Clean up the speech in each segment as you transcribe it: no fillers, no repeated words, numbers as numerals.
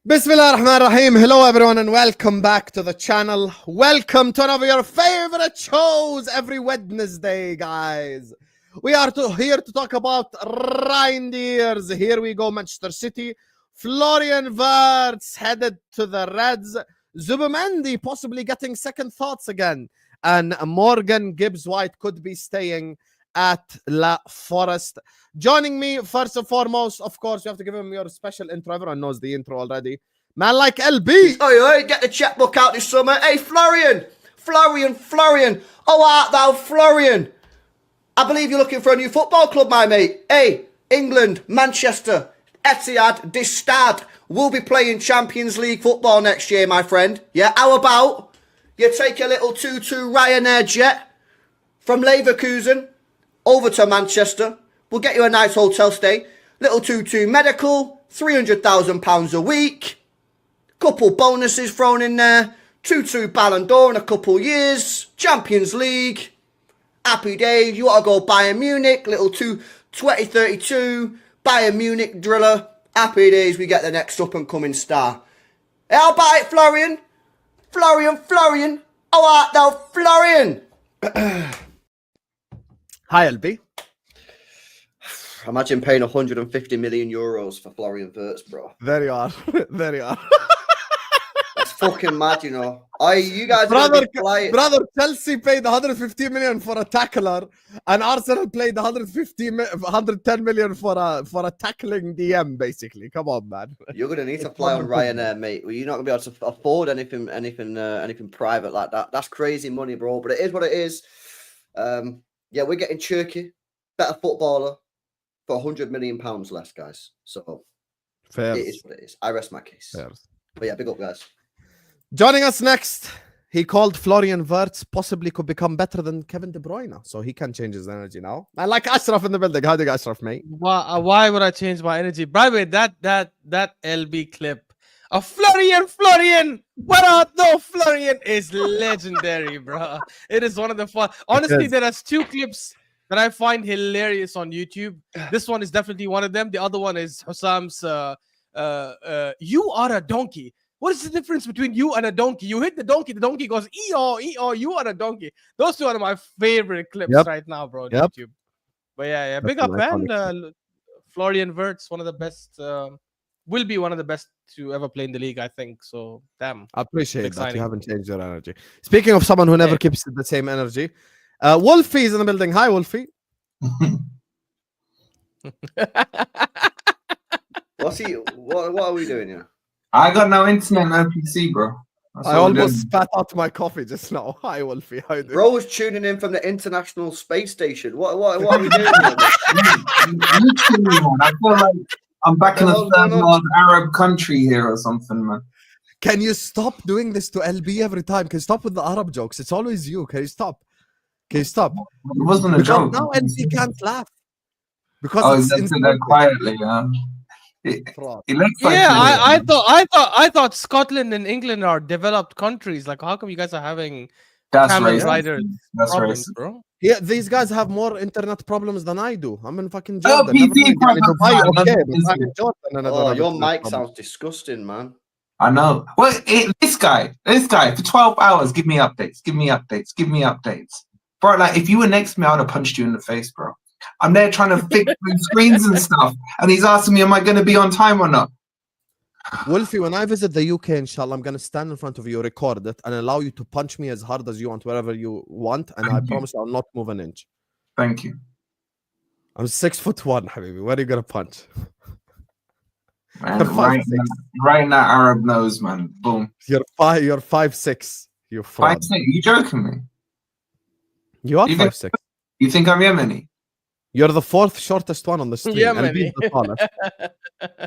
Bismillah ar-Rahman ar-Rahim. Hello everyone and welcome back to the channel. Welcome to one of your favorite shows every Wednesday, guys. We are here to talk about Reijnders. Here we go, Manchester City. Florian Wirtz headed to the Reds. Zubimendi possibly getting second thoughts again. And Morgan Gibbs-White could be staying at La Forest. Joining me, first and foremost, of course, you have to give him your special intro. Everyone knows the intro already. Man like LB. Oi, get the checkbook out this summer. Hey, Florian. Oh, art thou Florian? I believe you're looking for a new football club, my mate. Hey, England, Manchester, Etihad, this Stad will be playing Champions League football next year, my friend. Yeah, how about you take a little 2-2 Ryanair jet from Leverkusen over to Manchester. We'll get you a nice hotel stay. Little 2-2 medical, £300,000 a week. Couple bonuses thrown in there. 2-2 Ballon d'Or in a couple years. Champions League. Happy days. You want to go Bayern Munich. Little 2032 Bayern Munich driller. Happy days. We get the next up and coming star. How about it, Florian? Florian. How art thou, Florian? Hi, LB. Imagine paying 150 million euros for Florian Wirtz, bro. There you are. That's fucking mad, you know. You guys brother, Chelsea paid 150 million for a tackler, and Arsenal paid 110 million for a tackling DM, basically. Come on, man. You're gonna need to fly on Ryanair, mate. You're not gonna be able to afford anything private like that. That's crazy money, bro. But it is what it is. Yeah, we're getting Turkey, better footballer, for £100 million less, guys. So fair. It is what it is. I rest my case. Fair. But yeah, big up, guys. Joining us next, he called Florian Wirtz possibly could become better than Kevin De Bruyne, so he can change his energy now. I like Ashraf in the building. How do you, Ashraf, mate? Why would I change my energy? By the way, that LB clip of Florian, what out though, Florian is legendary, bro. It is one of the fun. Honestly, there are two clips that I find hilarious on YouTube. This one is definitely one of them. The other one is Hussam's you are a donkey. What is the difference between you and a donkey? You hit the donkey goes, ee-oh, you are a donkey. Those two are my favorite clips right now, bro, on YouTube. But yeah, big up, man. Florian Wirtz, one of the best, will be one of the best to ever play in the league, I think. So, damn. I appreciate that. You haven't changed your energy. Speaking of someone who never keeps the same energy, Wolfie is in the building. Hi, Wolfie. What are we doing here? I got no internet, no PC, bro. I almost spat out my coffee just now. Hi, Wolfie. How you doing? Bro was tuning in from the International Space Station. What are we doing? I feel like I'm back in a third world Arab country here or something, man. Can you stop doing this to LB every time? Can you stop with the Arab jokes? It's always you. Can you stop? It wasn't a joke. Now LB can't laugh. Because it's in there quietly, yeah. I thought Scotland and England are developed countries. Like, how come you guys are having camel riders problems, bro? Yeah, these guys have more internet problems than I do. I'm in fucking Jordan. Your mic sounds disgusting, man. I know. Well, this guy, for 12 hours, give me updates. Bro, like, if you were next to me, I would have punched you in the face, bro. I'm there trying to fix screens and stuff, and he's asking me, am I going to be on time or not? Wolfie, when I visit the UK, inshallah, I'm going to stand in front of you, record it, and allow you to punch me as hard as you want, wherever you want, and I promise I'll not move an inch. Thank you. I'm 6'1", Habibi. Where are you going to punch? Man, right now, Arab nose, man. Boom. You're 5'6". You're 5'6". You joking me? You are 5'6". You think I'm Yemeni? You're the fourth shortest one on the stream. LB is the tallest.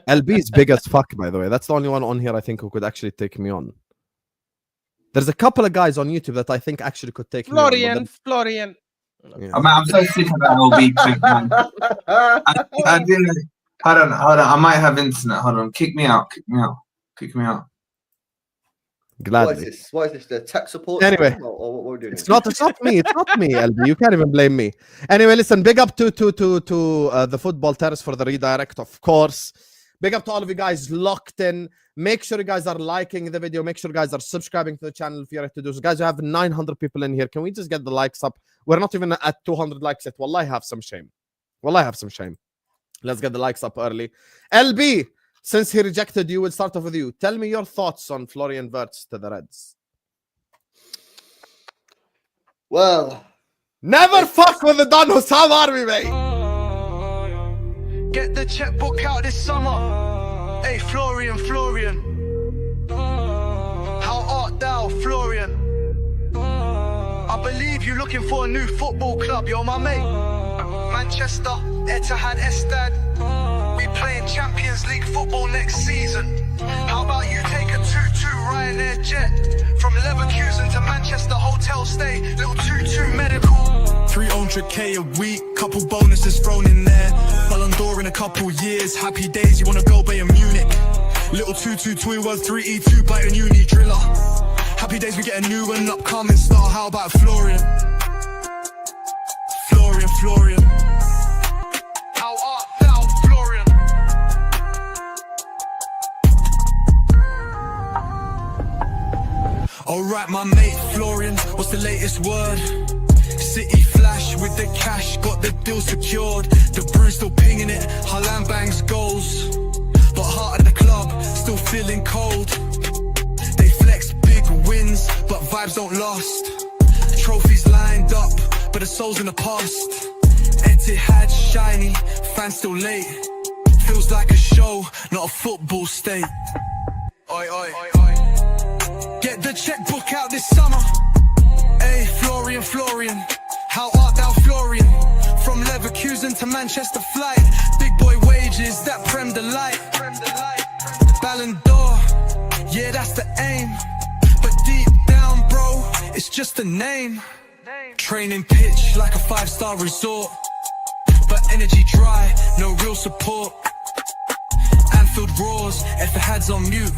LB is big as fuck, by the way. That's the only one on here I think who could actually take me on. There's a couple of guys on YouTube that I think actually could take me on. Florian. Yeah. I'm so sick of that LB clip, man. I didn't. Hold on. I might have internet. Hold on. Kick me out. Gladly. What is this? The tech support? Anyway, or what we're doing? It's not me. It's not me, LB. You can't even blame me. Anyway, listen. Big up to the football terrace for the redirect, of course. Big up to all of you guys locked in. Make sure you guys are liking the video. Make sure you guys are subscribing to the channel if you're to do so. Guys, we have 900 people in here. Can we just get the likes up? We're not even at 200 likes yet. Wallahi, have some shame. Wallahi, have some shame. Let's get the likes up early. LB, since he rejected you, we'll start off with you. Tell me your thoughts on Florian Wirtz to the Reds. Well, never fuck with the Don Hussam army, mate. Get the checkbook out this summer. Hey, Florian. How art thou, Florian? I believe you're looking for a new football club, you're my mate. Manchester, Etihad, Estad. We playing Champions League football next season. How about you take a 2-2 Ryanair jet from Leverkusen to Manchester hotel stay, little 2-2 medical. 300k a week, couple bonuses thrown in there. Ballon d'Or in a couple years, happy days, you wanna go Bayern Munich. Little 2-2 worth 3E2 Bayern Uni driller. Happy days, we get a new and upcoming star. How about Florian? Florian. How art thou, Florian? Alright, my mate Florian, what's the latest word? City flash with the cash, got the deal secured. The Bruce still pinging it, Haaland bangs goals. But heart at the club, still feeling cold. They flex big wins, but vibes don't last. Trophies lined up, but the soul's in the past. Etihad shiny, fans still late. Feels like a show, not a football state. Oi. Get the checkbook out this summer. Hey, Florian. How art thou, Florian? From Leverkusen to Manchester flight. Big boy wages, that prem delight. Ballon d'Or, yeah, that's the aim. But deep down, bro, it's just a name. Training pitch like a 5-star resort. But energy dry, no real support. Anfield roars, Etihad's on mute.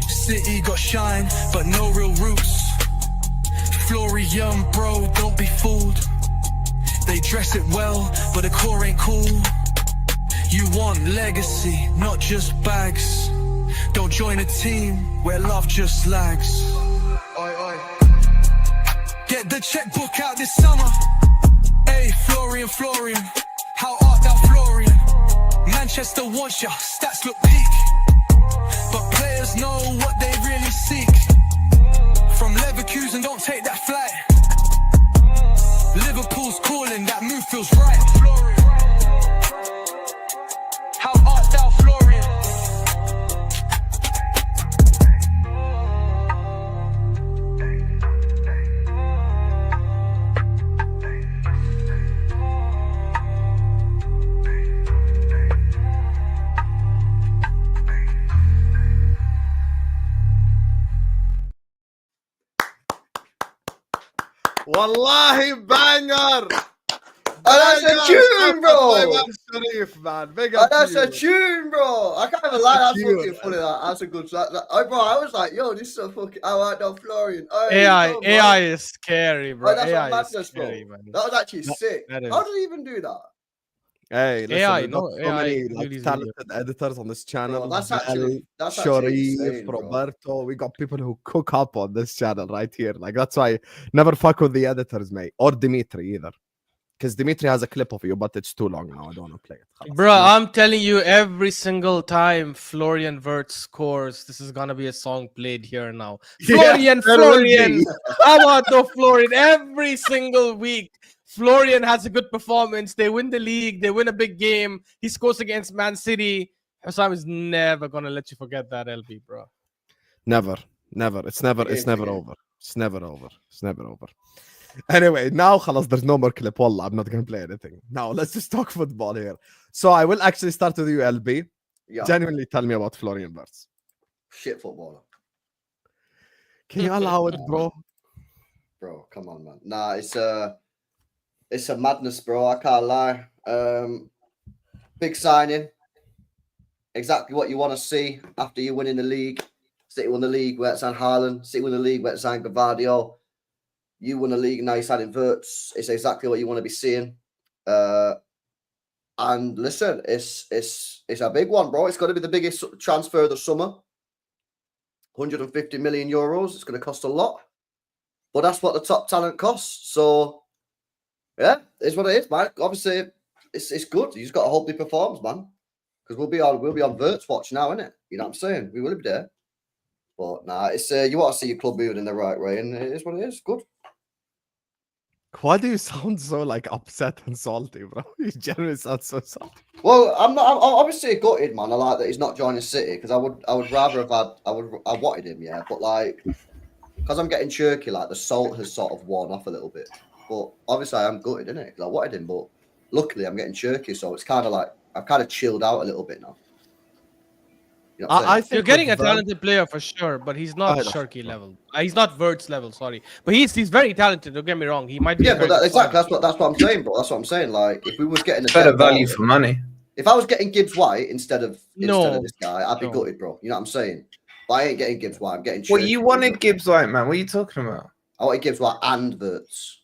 City got shine, but no real roots. Florian, bro, don't be fooled. They dress it well, but the core ain't cool. You want legacy, not just bags. Don't join a team where love just lags. Oi. Get the checkbook out this summer. Hey, Florian. How art thou, Florian? Manchester wants ya, stats look peak. But players know what they really seek. From Leverkusen, don't take that flight. Liverpool's calling, that move feels right. How art thou, Florian? Wallahi, banger! that's a tune, bro. Sharif, man. Big up That's to a you. tune, bro. I can't even lie. That's Tune. fucking funny. That's a good track. Bro, I was like, yo, this is a fucking. I like no Florian. AI is scary, bro. Oh, that's AI what is madness, bro. scary, man. That was actually sick. that is. How did he even do that? Hey, listen, AI, we've got no, so AI many do like, these talented editors on this channel. Bro, that's Bell, actually Sharif, insane, bro. Roberto. We got people who cook up on this channel right here. Like, that's why never fuck with the editors, mate. Or Dimitri either. Because Dimitri has a clip of you, but it's too long now. I don't want to play it. Bro, I'm telling you, every single time Florian Wirtz scores, this is gonna be a song played here now. Yeah, Florian. How about the Florian? Every single week, Florian has a good performance. They win the league. They win a big game. He scores against Man City. Hussam is never gonna let you forget that, LB, bro. Never. It's never over. It's never over. Anyway, now khalas, there's no more clip. Wallah, I'm not going to play anything. Now, let's just talk football here. So I will actually start with you, LB. Yeah. Genuinely tell me about Florian Wirtz. Shit footballer. Can you allow it, bro? Bro, come on, man. Nah, it's a madness, bro. I can't lie. Big signing. Exactly what you want to see after you winning the league. City won the league, where it's on Haaland. City won the league, where it's on Gavardio. You won the league, and now you signed Wirtz. It's exactly what you want to be seeing. And listen, it's a big one, bro. It's got to be the biggest transfer of the summer. 150 million euros. It's going to cost a lot. But that's what the top talent costs. So, yeah, it's what it is, man. Obviously, it's good. You just got to hope he performs, man. Because we'll be on Wirtz watch now, innit? You know what I'm saying? We will be there. But nah, it's you want to see your club moving in the right way, and it is what it is. Good. Why do you sound so like upset and salty, bro? You generally sound so salty. Well, I'm obviously gutted, man. I like that he's not joining City because I would rather have had I wanted him, yeah. But like, because I'm getting chirky, like the salt has sort of worn off a little bit. But obviously I'm gutted, innit? Because I wanted him, but luckily I'm getting chirky, so it's kind of like I've kind of chilled out a little bit now. You know I think you're getting a with talented player for sure, but he's not Shirky level. He's not Wirtz level, sorry. But he's very talented. Don't get me wrong. He might be. Yeah, but exactly. That's what I'm saying, bro. That's what I'm saying. Like, if we was getting a Better value for money. If I was getting Gibbs White instead of this guy, I'd be gutted, bro. You know what I'm saying? But I ain't getting Gibbs White. I'm getting. Well, you wanted Gibbs White, man. What are you talking about? I wanted Gibbs White and Wirtz.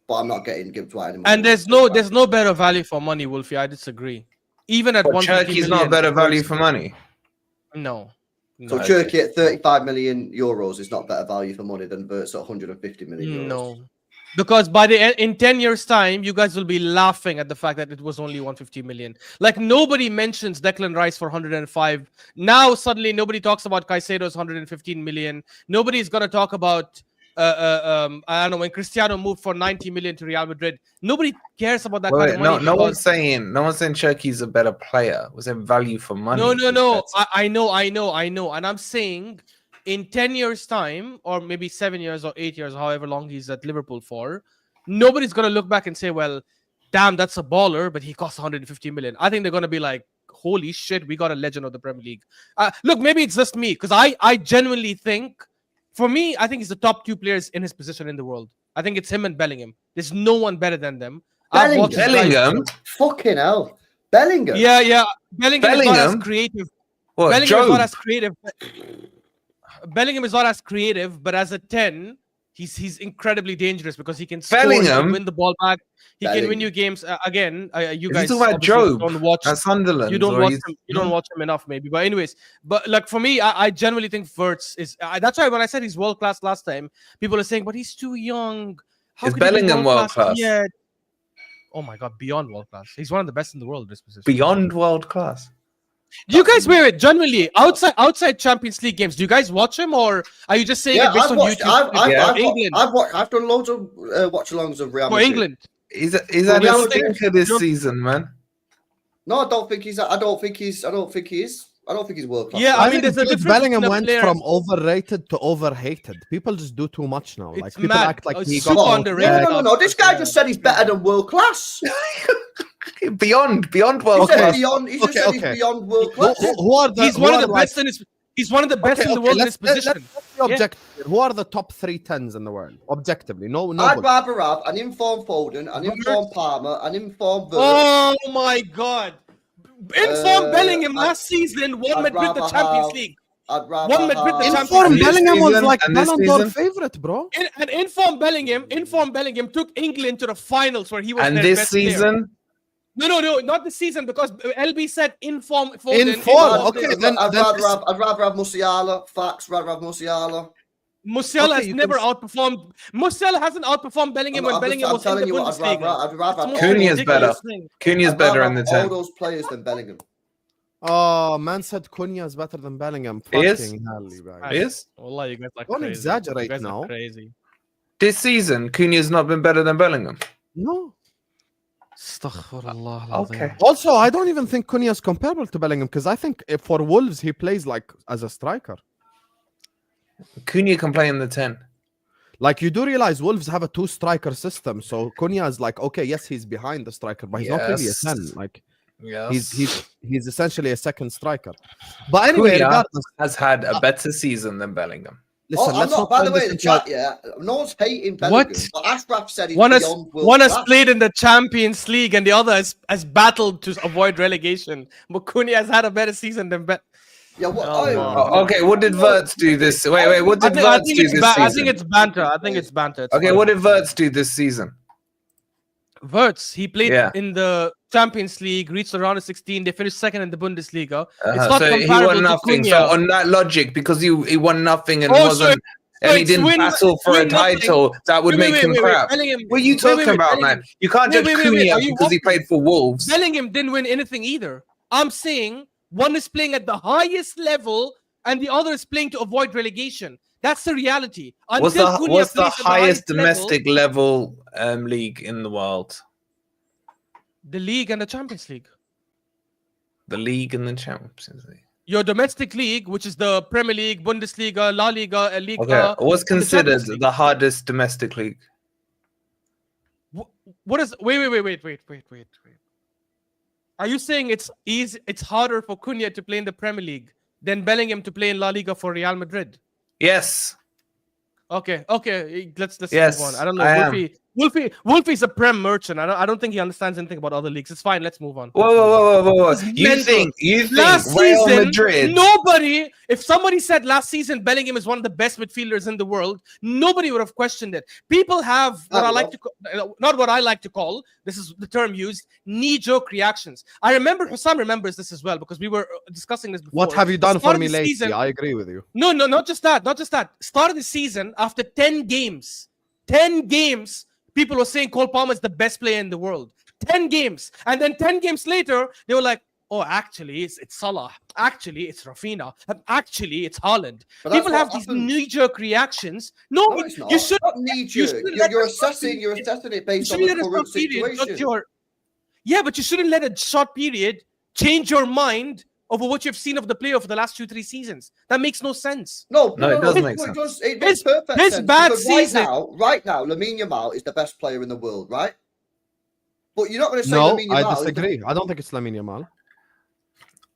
But I'm not getting Gibbs White anymore. And there's no better value for money, Wolfie. I disagree. Even at But 150 Turkey's million, not better value for money. No. So Turkey at 35 million euros is not better value for money than Wirtz at 150 million euros. No. Because in 10 years' time, you guys will be laughing at the fact that it was only 150 million. Like, nobody mentions Declan Rice for 105. Now, suddenly, nobody talks about Caicedo's 115 million. Nobody's going to talk about, I don't know, when Cristiano moved for 90 million to Real Madrid. Nobody cares about that kind of money. No one's saying Turkey's a better player. Was it value for money? No. I know. And I'm saying, in 10 years' time, or maybe 7 years or 8 years, however long he's at Liverpool for, nobody's going to look back and say, well, damn, that's a baller, but he costs 150 million. I think they're going to be like, holy shit, we got a legend of the Premier League. Look, maybe it's just me, because I genuinely think, for me, I think he's the top 2 players in his position in the world. I think it's him and Bellingham. There's no one better than them. Bellingham? Fucking hell. Bellingham? Yeah. Bellingham is not as creative. What, Bellingham is not as creative. Bellingham is not as creative, but as a 10, he's incredibly dangerous because he can score, he can win the ball back. He can win you games. Again, you guys about Job don't watch at Sunderland. You don't watch him. You don't watch him enough, maybe. But anyways, like for me, I genuinely think Wirtz is. That's why when I said he's world class last time, people are saying, "But he's too young." Is Bellingham world class? Yeah. Oh my God, beyond world class. He's one of the best in the world in this position. Beyond world class. Do you guys wait, generally outside Champions League games? Do you guys watch him, or are you just saying it based on YouTube? I've done loads of watch-alongs of Real for Madrid. England. Is that a stinker this season, man? No, I don't think he's world class. Yeah, I mean, there's a difference. Bellingham went from overrated to overhated. People just do too much now. Like people act like he's super underrated. No. This guy just said he's better than world class. Beyond world class. He just said he's beyond world class. He's one of the best in his. He's one of the best in the world in his position. Let's be objective. Who are the top 3 10s in the world? Objectively, no. I'd rather have an informed Foden, an informed Palmer, an informed Wirtz. Oh my God! Informed Bellingham last season won Madrid the Champions League. I'd rather won Madrid the Champions Informed League. Bellingham was like Ballon d'Or favorite, bro. And informed Bellingham took England to the finals where he was. And their this best season. Player. No, not this season, because LB said inform. Okay, then I'd rather have Musiala. Facts. Rather have Musiala. Musiala has never outperformed. Musiala hasn't outperformed Bellingham when Bellingham was in the Bundesliga. I'd rather Cunha's better. Cunha's better in the 10. All those players than Bellingham. Oh, man said Cunha is better than Bellingham. He is? He is? Wallah, you guys are Don't crazy. exaggerate you guys now. Are crazy. This season, Cunha's not been better than Bellingham. No. Astaghfirullah. Okay. Also, I don't even think Cunha is comparable to Bellingham because I think for Wolves he plays like as a striker. Cunha can play in the 10. Like you do realize Wolves have a 2-striker system, so Cunha is like, okay, yes, he's behind the striker, but he's not really a 10. Like he's essentially a second striker. But anyway, Cunha regardless, has had a better season than Bellingham. listen, let's not by the find way, this the into- chat, no one's hating Bellingham. What? But Ashraf said he's One has beyond world class. played in the Champions League and the other has battled to avoid relegation. But Cunha has had a better season than Yeah, what? Okay, what did Wirtz do this? Wait, what did Wirtz do this season? I think it's banter. Okay, what did Wirtz do this season? Wirtz, he played in the Champions League, reached the round of 16. They finished second in the Bundesliga. It's not So he comparable won to nothing. Cunha. So on that logic, because he won nothing and Oh, wasn't, so and he it's didn't win- battle for a win nothing. title, that would make him crap. Bellingham, What are you talking about, man? You can't judge Cunha Are you because he played for Wolves. Bellingham didn't win anything either. I'm saying one is playing at the highest level and the other is playing to avoid relegation. That's the reality. What's Until Cunha the plays at highest level, domestic level league in the world? the league and the Champions League. The league and the Champions League. Your domestic league, which is the Premier League, Bundesliga, La Liga, Liga. Okay, what's and the considered Champions League. the hardest domestic league? What is? Wait. Are you saying it's easy? It's harder for Cunha to play in the Premier League than Bellingham to play in La Liga for Real Madrid? Yes. Okay. Let's Yes, move on. I don't know. I am. Wolfie's a prem merchant. I don't think he understands anything about other leagues. It's fine. Let's move on. Whoa. You mental. think Last Real season, Madrid? nobody. If somebody said last season Bellingham is one of the best midfielders in the world, nobody would have questioned it. People have what I like to not what I like to call. This is the term used: knee-jerk reactions. I remember Hussam remembers this as well because we were discussing this before. What have you done Start for of me the lately? season- I agree with you. No, not just that. Start of the season, after 10 games, people were saying Cole Palmer is the best player in the world. 10 games. And then 10 games later, they were like, oh, actually, it's Salah. Actually, it's Rafinha. Actually, it's Haaland. But that's People what have these happens. knee-jerk reactions. No, No, it's not. you should Not knee-jerk. You're assessing it based on the current situation. Yeah, but you shouldn't let a short period change your mind over what you've seen of the player for the last 2-3 seasons. That makes no sense. No, it doesn't make sense. It makes perfect his sense. bad because season- Right now, Lamine Yamal is the best player in the world, right? But you're not going to say No, Lamine Yamal I is the- disagree. I don't think it's Lamine Yamal.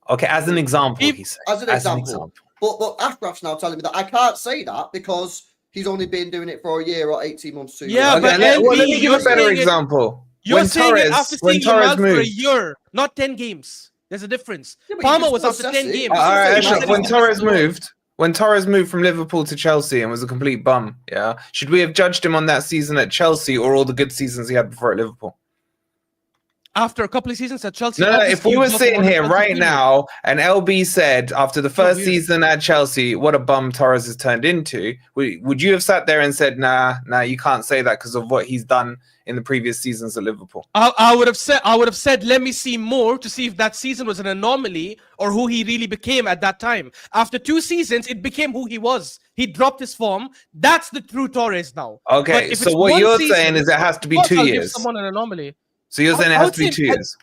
Okay, as an example, If- he said. As an example. But Ashraf's now telling me that I can't say that because he's only been doing it for a year or 18 months, 2 Yeah, years. but Okay, let me LB, give a you're better saying it- example. You're When saying it after seeing Torres Yamal for a moved. year, not 10 games. There's a difference. Yeah, but you Palmer can was still after assess 10 it. games. All All right, He Ashraf, said when he's the best Torres in the world. moved from Liverpool to Chelsea and was a complete bum, yeah, should we have judged him on that season at Chelsea or all the good seasons he had before at Liverpool? After a couple of seasons at Chelsea. No, if obviously we he were was sitting one of here the right best now and LB said after the first weird. season at Chelsea, what a bum Torres has turned into, would you have sat there and said, nah, you can't say that because of what he's done in the previous seasons at Liverpool? I would have said, let me see more to see if that season was an anomaly or who he really became at that time. After 2 seasons, it became who he was. He dropped his form. That's the true Torres now. Okay, But if so it's what one you're season, saying is it has to be of course 2 I'll give years. someone an anomaly. So you're saying it I has would to be say- 2 years.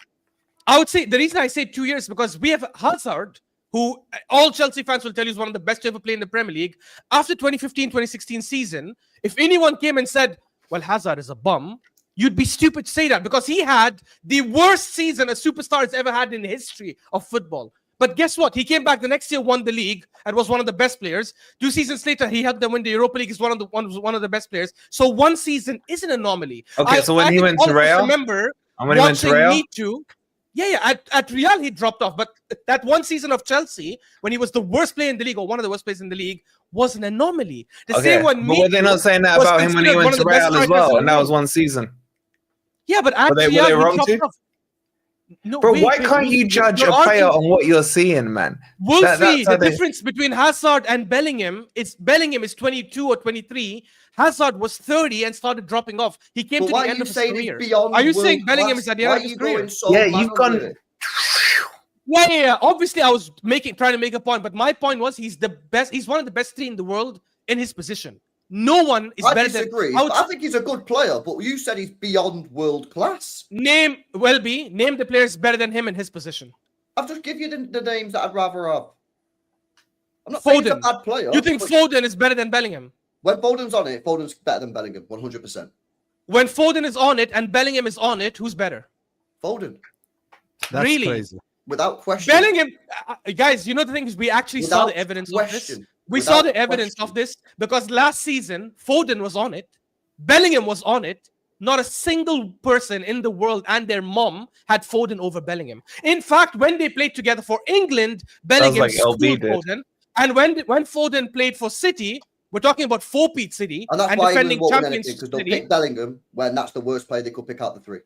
I would say the reason I say 2 years is because we have Hazard, who all Chelsea fans will tell you is one of the best to ever play in the Premier League. After 2015-2016 season, if anyone came and said, well, Hazard is a bum, you'd be stupid to say that because he had the worst season a superstar has ever had in the history of football. But guess what? He came back the next year, won the league, and was one of the best players. 2 seasons later, he helped them win the Europa League. He's one of the best players. So 1 season is an anomaly. Okay, so when he think went all to of us Real? remember And when he went to watching Real? Me Too. Yeah. At Real, he dropped off. But that 1 season of Chelsea, when he was the worst player in the league, or one of the worst players in the league, was an anomaly. The Okay, same one. but were they not saying that was about him when he considered went one to of the best Real as strikers well? in And the that world. was 1 season. Yeah, but at Were they Real, wrong he dropped too? off. No, Bro, wait, why wait, can't wait, you wait. judge a You're player arguing- on what you're seeing, man? Wolfie, that's how the they- difference between Hazard and Bellingham is Bellingham is 22 or 23. Hazard was 30 and started dropping off. He came But to why the are end you of his saying career. it's beyond Are you world saying Bellingham class? is at the Why end of are his you career? going so Yeah, mad you've on gone. it? Yeah. Obviously, I was trying to make a point, but my point was he's the best. He's one of the best 3 in the world in his position. No one is I better disagree. than. I think he's a good player, but you said he's beyond world class. Name the players better than him in his position. I've just give you the names that I'd rather have. I'm not saying he's a Foden. bad player. You think but Foden is better than Bellingham? when Foden's on it, Foden's better than Bellingham, 100%. When Foden is on it and Bellingham is on it, who's better? Foden, That's Really? crazy. without question. Bellingham, guys, you know the thing is we actually saw Without the evidence of this. question. We saw Without the evidence question. of this because last season Foden was on it, Bellingham was on it. Not a single person in the world and their mom had Foden over Bellingham. In fact, when they played together for England, Bellingham like LB schooled did. Foden. And when Foden played for City, we're talking about 4-peat City And that's and why defending England won't win champions anything, because they'll City. pick Bellingham when that's the worst player they could pick out the 3.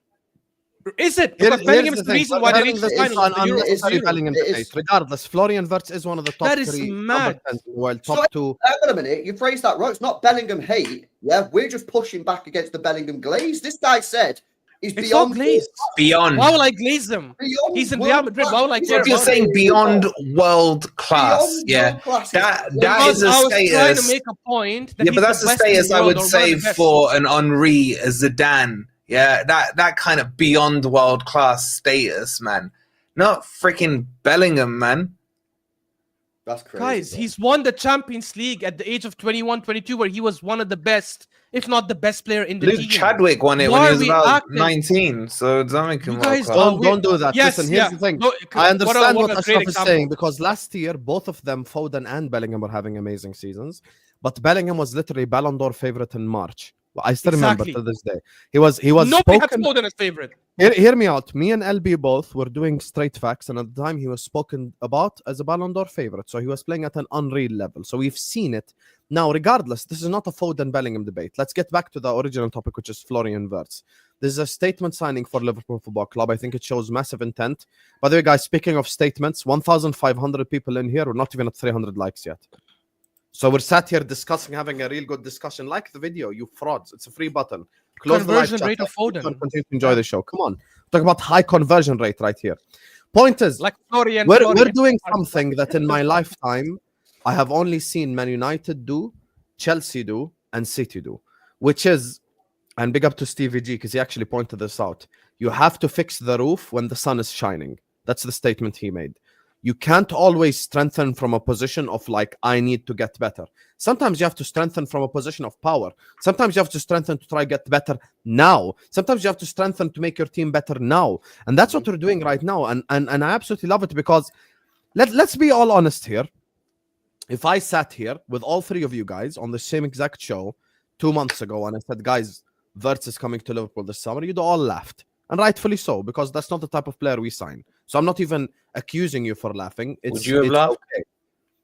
Is it? Here- Because Bellingham here's is the the thing. reason why they Having reached the this final on of the Euro. unnecessary Euro. Bellingham It debate. is. Regardless, Florian Wirtz is one of the top That is 3, mad. number 10 in the world, So, top 2. hang on a minute. You phrased that wrong. It's not Bellingham hate. Yeah, we're just pushing back against the Bellingham glaze. This guy said he's It's beyond not glazed. Beyond. Why will I glaze him? Beyond He's in world Real Madrid. class. Why will I He's care If you're about saying him? beyond world class, Beyond world class. that Because is a I was trying to status. make a point that Yeah, he's but that's the a best in status the I world would or one of say the best. for an Henri, a Zidane. Yeah, that kind of beyond world class status, man. Not freaking Bellingham, man. That's crazy. Guys, bro. he's won the Champions League at the age of 21, 22, where he was one of the best, if not the best player in the Luke team. Chadwick won it Why when he are was we about acting- 19, so does that make him You world guys class? are Don't do that. Yes, Listen, here's yeah. the thing. No, I understand what a great Ashraf is example. saying, because last year, both of them, Foden and Bellingham, were having amazing seasons. But Bellingham was literally Ballon d'Or favorite in March. Well, I still remember Exactly. to this day. He was Nobody had spoken. Foden as favorite. Hear me out. Me and LB both were doing straight facts, and at the time he was spoken about as a Ballon d'Or favorite. So he was playing at an unreal level. So we've seen it. Now, regardless, this is not a Foden Bellingham debate. Let's get back to the original topic, which is Florian Wirtz. This is a statement signing for Liverpool Football Club. I think it shows massive intent. By the way, guys, speaking of statements, 1,500 people in here. We're not even at 300 likes yet. So we're sat here discussing, having a real good discussion. Like the video, you frauds. It's a free button. Close the live Conversion chat. rate of Foden. Continue to enjoy the show. Come on. Talk about high conversion rate right here. Point is, Like Florian. we're doing something that in my lifetime I have only seen Man United do, Chelsea do, and City do, which is, and big up to Stevie G because he actually pointed this out. You have to fix the roof when the sun is shining. That's the statement he made. You can't always strengthen from a position of like, I need to get better. Sometimes you have to strengthen from a position of power. Sometimes you have to strengthen to try get better now. Sometimes you have to strengthen to make your team better now. And that's what we're doing right now. And I absolutely love it because let's be all honest here. If I sat here with all 3 of you guys on the same exact show 2 months ago and I said, guys, Wirtz is coming to Liverpool this summer, you'd all laughed. And rightfully so, because that's not the type of player we sign. So I'm not even accusing you for laughing. Would you have laughed? Okay.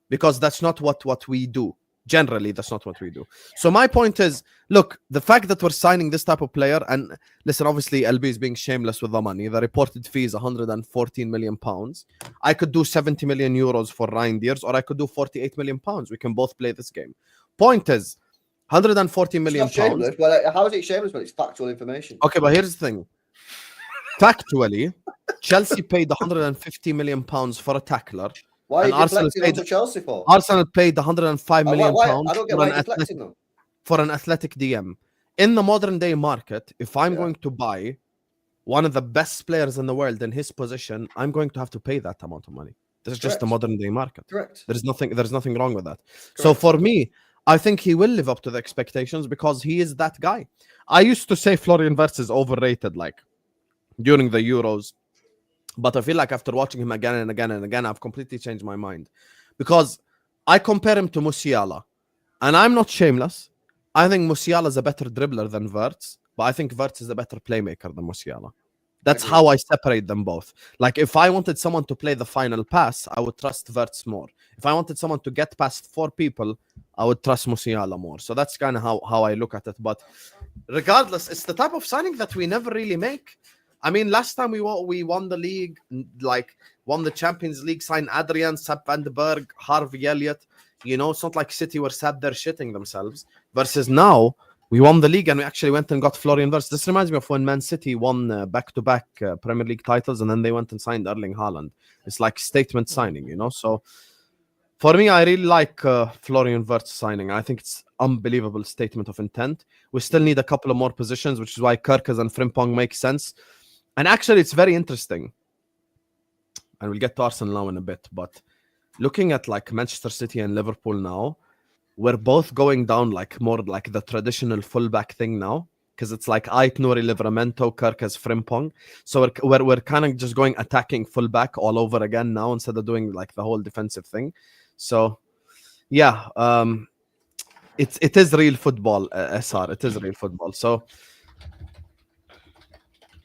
Because that's not what we do. Generally, that's not what we do. So my point is, look, the fact that we're signing this type of player, and listen, obviously LB is being shameless with the money. The reported fee is 114 million pounds. I could do 70 million euros for Reijnders, or I could do 48 million pounds. We can both play this game. Point is, 140 million It's not pounds. shameless. Well, how is it shameless when it's factual information? Okay, but here's the thing. Factually, Chelsea paid 150 million pounds for a tackler. Why are And you Arsenal deflecting paid- onto Chelsea for? Arsenal paid 105 million pounds I don't get for why an, you're athletic, deflecting them. for an athletic DM. In the modern day market, if I'm Yeah. going to buy one of the best players in the world in his position, I'm going to have to pay that amount of money. This is just the Correct. modern day market. Correct. There's nothing wrong with that. So Correct. for me, I think he will live up to the expectations because he is that guy. I used to say Florian Wirtz is overrated, like during the Euros, but I feel like after watching him again and again and again, I've completely changed my mind because I compare him to Musiala, and I'm not shameless. I think Musiala is a better dribbler than Wirtz, but I think Wirtz is a better playmaker than Musiala. That's Agree. how I separate them both. Like if I wanted someone to play the final pass, I would trust Wirtz more. If I wanted someone to get past 4 people, I would trust Musiala more. So that's kind of how I look at it. But regardless, it's the type of signing that we never really make. I mean, last time we won the league, like won the Champions League, signed Adrian, Sepp van den Berg, Harvey Elliott. You know, it's not like City were sat there shitting themselves. Versus now, we won the league and we actually went and got Florian Wirtz. This reminds me of when Man City won back-to-back Premier League titles and then they went and signed Erling Haaland. It's like statement signing, you know? So for me, I really like Florian Wirtz signing. I think it's unbelievable statement of intent. We still need a couple of more positions, which is why Kerkez and Frimpong make sense. And actually, it's very interesting. And we'll get to Arsenal now in a bit. But looking at like Manchester City and Liverpool now, we're both going down like more like the traditional fullback thing now. Because it's like Ait Nouri, Livramento, Kerkez, Frimpong. So we're kind of just going attacking fullback all over again now instead of doing like the whole defensive thing. So, yeah, it is real football, SR. It is real football. So,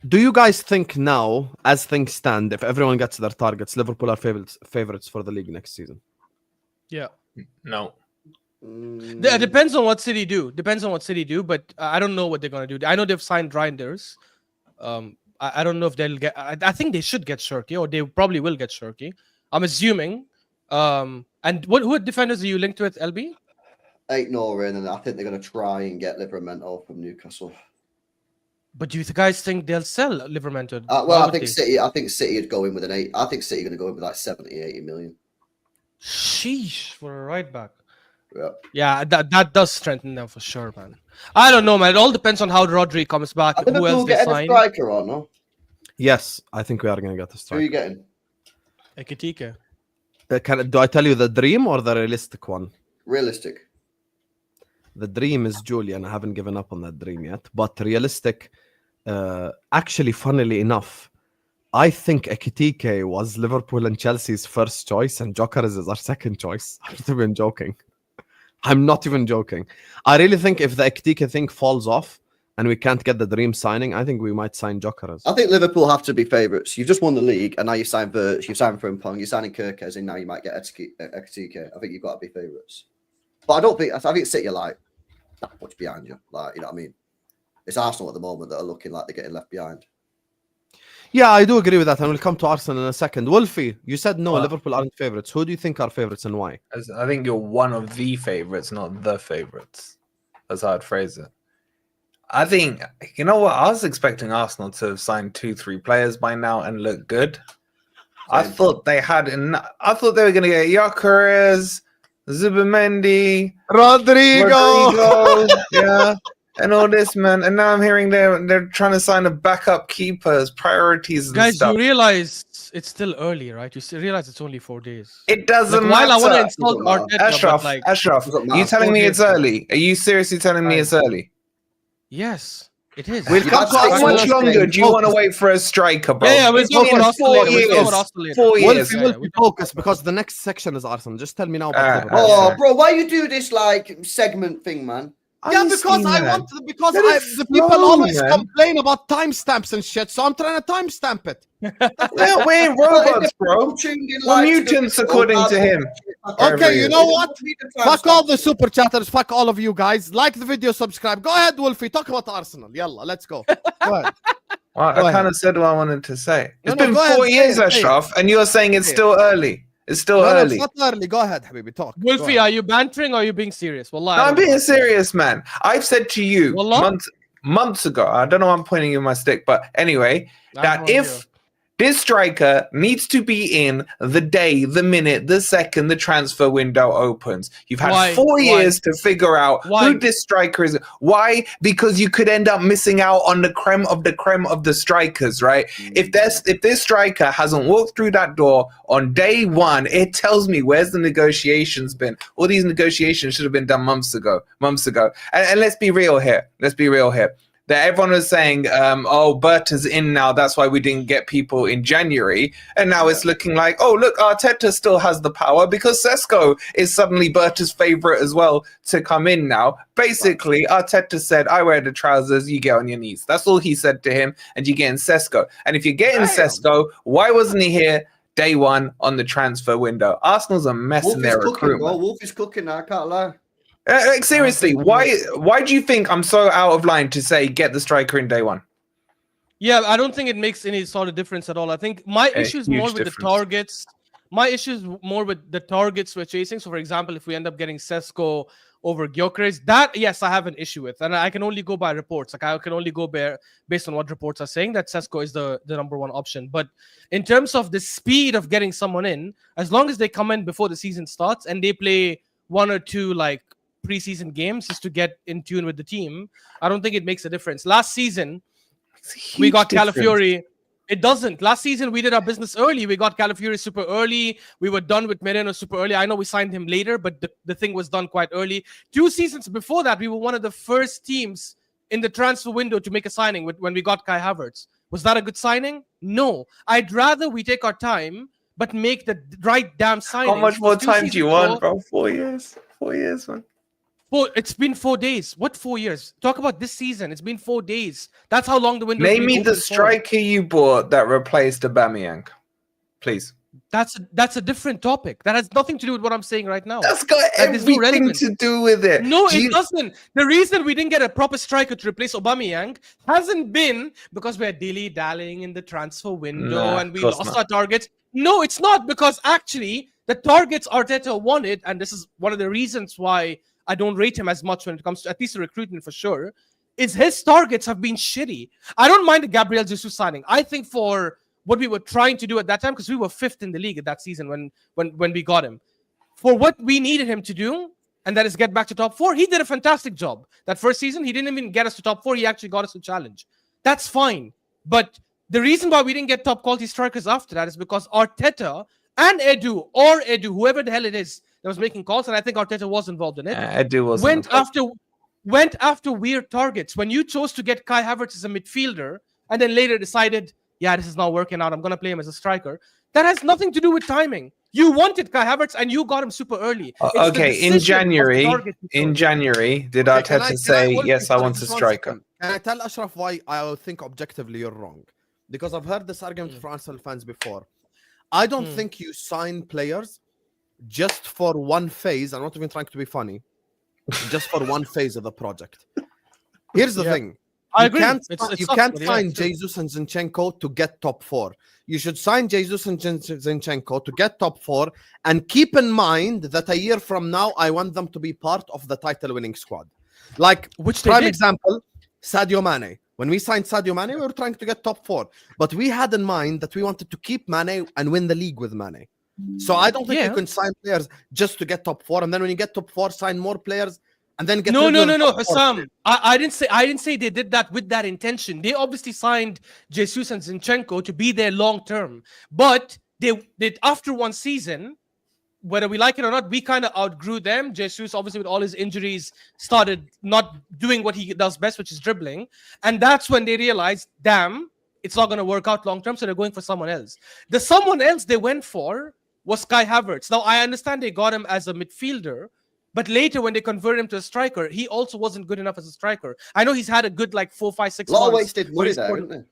do you guys think now, as things stand, if everyone gets their targets, Liverpool are favorites for the league next season? Yeah. No. It depends on what City do. But I don't know what they're gonna do. I know they've signed Reijnders. I I don't know if they'll get. I think they should get Shirky, or they probably will get Shirky. I'm assuming. And who defenders are you linked with, LB? Ain't Norin, and I think they're going to try and get Livramento from Newcastle. But do you guys think they'll sell Livramento? Well, I think City would go in with an 8. I think City are going to go in with like 70, 80 million. Sheesh, for a right back. Yeah, that does strengthen them for sure, man. I don't know, man. It all depends on how Rodri comes back. I think who else we'll they get a sign. striker or no? Yes, I think we are going to get the Who are striker. you getting? Ekitike. Do I tell you the dream or the realistic one? Realistic. The dream is Julian. I haven't given up on that dream yet. But realistic, actually, funnily enough, I think Ekitike was Liverpool and Chelsea's first choice, and Gyökeres is our second choice. I'm not even joking. I'm not even joking. I really think if the Ekitike thing falls off and we can't get the dream signing, I think we might sign Gyökeres. I think Liverpool have to be favourites. You've just won the league, and now you signed Wirtz, you've signed Frimpong, you're signing Kirkes, and now you might get Ekitike. I think you've got to be favourites. But I think City are like that much behind you. Like, you know what I mean? It's Arsenal at the moment that are looking like they're getting left behind. Yeah, I do agree with that, and we'll come to Arsenal in a second. Wolfie, you said no, Liverpool aren't favourites. Who do you think are favourites and why? I think you're one of the favourites, not the favourites. That's how I'd phrase it. I think, you know what? I was expecting Arsenal to have signed 2-3 players by now and look good. I thought they had enough. I thought they were going to get Gyökeres, Zubimendi, Rodrigo, yeah, and all this, man. And now I'm hearing they're trying to sign a backup keeper as priorities and Guys, stuff. you realize it's still early, right? You realize it's only 4 days. It doesn't While I want to matter. insult Arteta, Ashraf, are you telling me it's early? Are you seriously telling me it's early? Yes, it is. We'll come to how much longer do you want to wait for a striker, bro? Yeah, we'll talk about Arsenal later. 4 years. Wolfie, we focus because the next section is Arsenal. Just tell me now about Liverpool. Oh, bro, why you do this like segment thing, man? Yeah, because I want to, the people always complain about timestamps and shit, so I'm trying to timestamp it. We ain't robots, bro. We're mutants, according to him. Okay, you know what? Fuck all the super chatters. Fuck all of you guys. Like the video, subscribe. Go ahead, Wolfie. Talk about Arsenal. Yalla, let's go. Go ahead. Well, I kind of said what I wanted to say. It's been go 4 ahead, years, say it, Ashraf, and you're saying it's still early. It's still No, early. it's not early. Go ahead, Habibi. Talk. Wolfie, are you bantering or are you being serious? Wallahi, No, I'm being serious, man. I've said to you Wallah? months ago, I don't know why I'm pointing you my stick, but anyway, that if this striker needs to be in the day, the minute, the second the transfer window opens. You've had 4 years to figure out who this striker is. Why? Because you could end up missing out on the creme of the strikers, right? If this striker hasn't walked through that door on day one, it tells me where's the negotiations been. All these negotiations should have been done months ago. And let's be real here. That everyone was saying, oh, Berta's in now, that's why we didn't get people in January. And now it's looking like, oh, look, Arteta still has the power because Sesko is suddenly Berta's favourite as well to come in now. Basically, Arteta said, I wear the trousers, you get on your knees. That's all he said to him, and you get in Sesko. And if you're getting Sesko, why wasn't he here day one on the transfer window? Arsenal's a mess in their recruitment. Wolfie's cooking now, I can't lie. Seriously, why do you think I'm so out of line to say get the striker in day one? Yeah, I don't think it makes any sort of difference at all. I think my issue is more with the targets. My issue is more with the targets we're chasing. So, for example, if we end up getting Sesko over Gyökeres, that, yes, I have an issue with. And I can only go by reports. Like, I can only go based on what reports are saying that Sesko is the number one option. But in terms of the speed of getting someone in, as long as they come in before the season starts and they play 1 or 2, like, preseason games just to get in tune with the team, I don't think it makes a difference. Last season, we got Calafiori. It doesn't. Last season, we did our business early. We got Calafiori super early. We were done with Moreno super early. I know we signed him later, but the thing was done quite early. 2 seasons before that, we were one of the first teams in the transfer window to make a signing when we got Kai Havertz. Was that a good signing? No. I'd rather we take our time, but make the right damn signing. How much more time do you want, bro? 4 years. 4 years, man. It's been 4 days. What 4 years? Talk about this season. It's been 4 days. That's how long the window. Name me the striker you bought that replaced Aubameyang, please. That's a different topic. That has nothing to do with what I'm saying right now. That's got There's no everything relevance. to do with it. No, Do it you- doesn't. The reason we didn't get a proper striker to replace Aubameyang hasn't been because we're dilly-dallying in the transfer window Nah, and we of course lost not. our targets. No, it's not, because actually the targets Arteta wanted, and this is one of the reasons why I don't rate him as much when it comes to at least the recruitment for sure, is his targets have been shitty. I don't mind the Gabriel Jesus signing. I think for what we were trying to do at that time, because we were 5th in the league at that season when we got him, for what we needed him to do, and that is get back to top 4, he did a fantastic job. That first season, he didn't even get us to top 4. He actually got us to challenge. That's fine. But the reason why we didn't get top quality strikers after that is because Arteta and Edu, whoever the hell it is that was making calls, and I think Arteta was involved in it, Edu wasn't went after weird targets. When you chose to get Kai Havertz as a midfielder and then later decided, yeah, this is not working out, I'm going to play him as a striker, that has nothing to do with timing. You wanted Kai Havertz and you got him super early. Okay, in January, did Arteta say, yes, I want a striker? Can I tell Ashraf why I think objectively you're wrong? Because I've heard this argument from Arsenal fans before. I don't think you sign players just for one phase. I'm not even trying to be funny. Just for one phase of the project. Here's the thing. I agree. You can't sign Jesus and Zinchenko to get top 4. You should sign Jesus and Zinchenko to get top 4, and keep in mind that a year from now, I want them to be part of the title-winning squad. Like, prime example, Sadio Mane. When we signed Sadio Mane, we were trying to get top 4, but we had in mind that we wanted to keep Mane and win the league with Mane. So I don't think you can sign players just to get top 4, and then when you get top 4, sign more players. And then get no, Hussam. I didn't say they did that with that intention. They obviously signed Jesus and Zinchenko to be there long term, but they did after one season. Whether we like it or not, we kind of outgrew them. Jesus, obviously, with all his injuries, started not doing what he does best, which is dribbling, and that's when they realized, damn, it's not going to work out long term. So they're going for someone else. The someone else they went for was Kai Havertz. Now I understand they got him as a midfielder. But later, when they converted him to a striker, he also wasn't good enough as a striker. I know he's had a good 4, 5, 6 months. A lot of wasted money there, isn't it?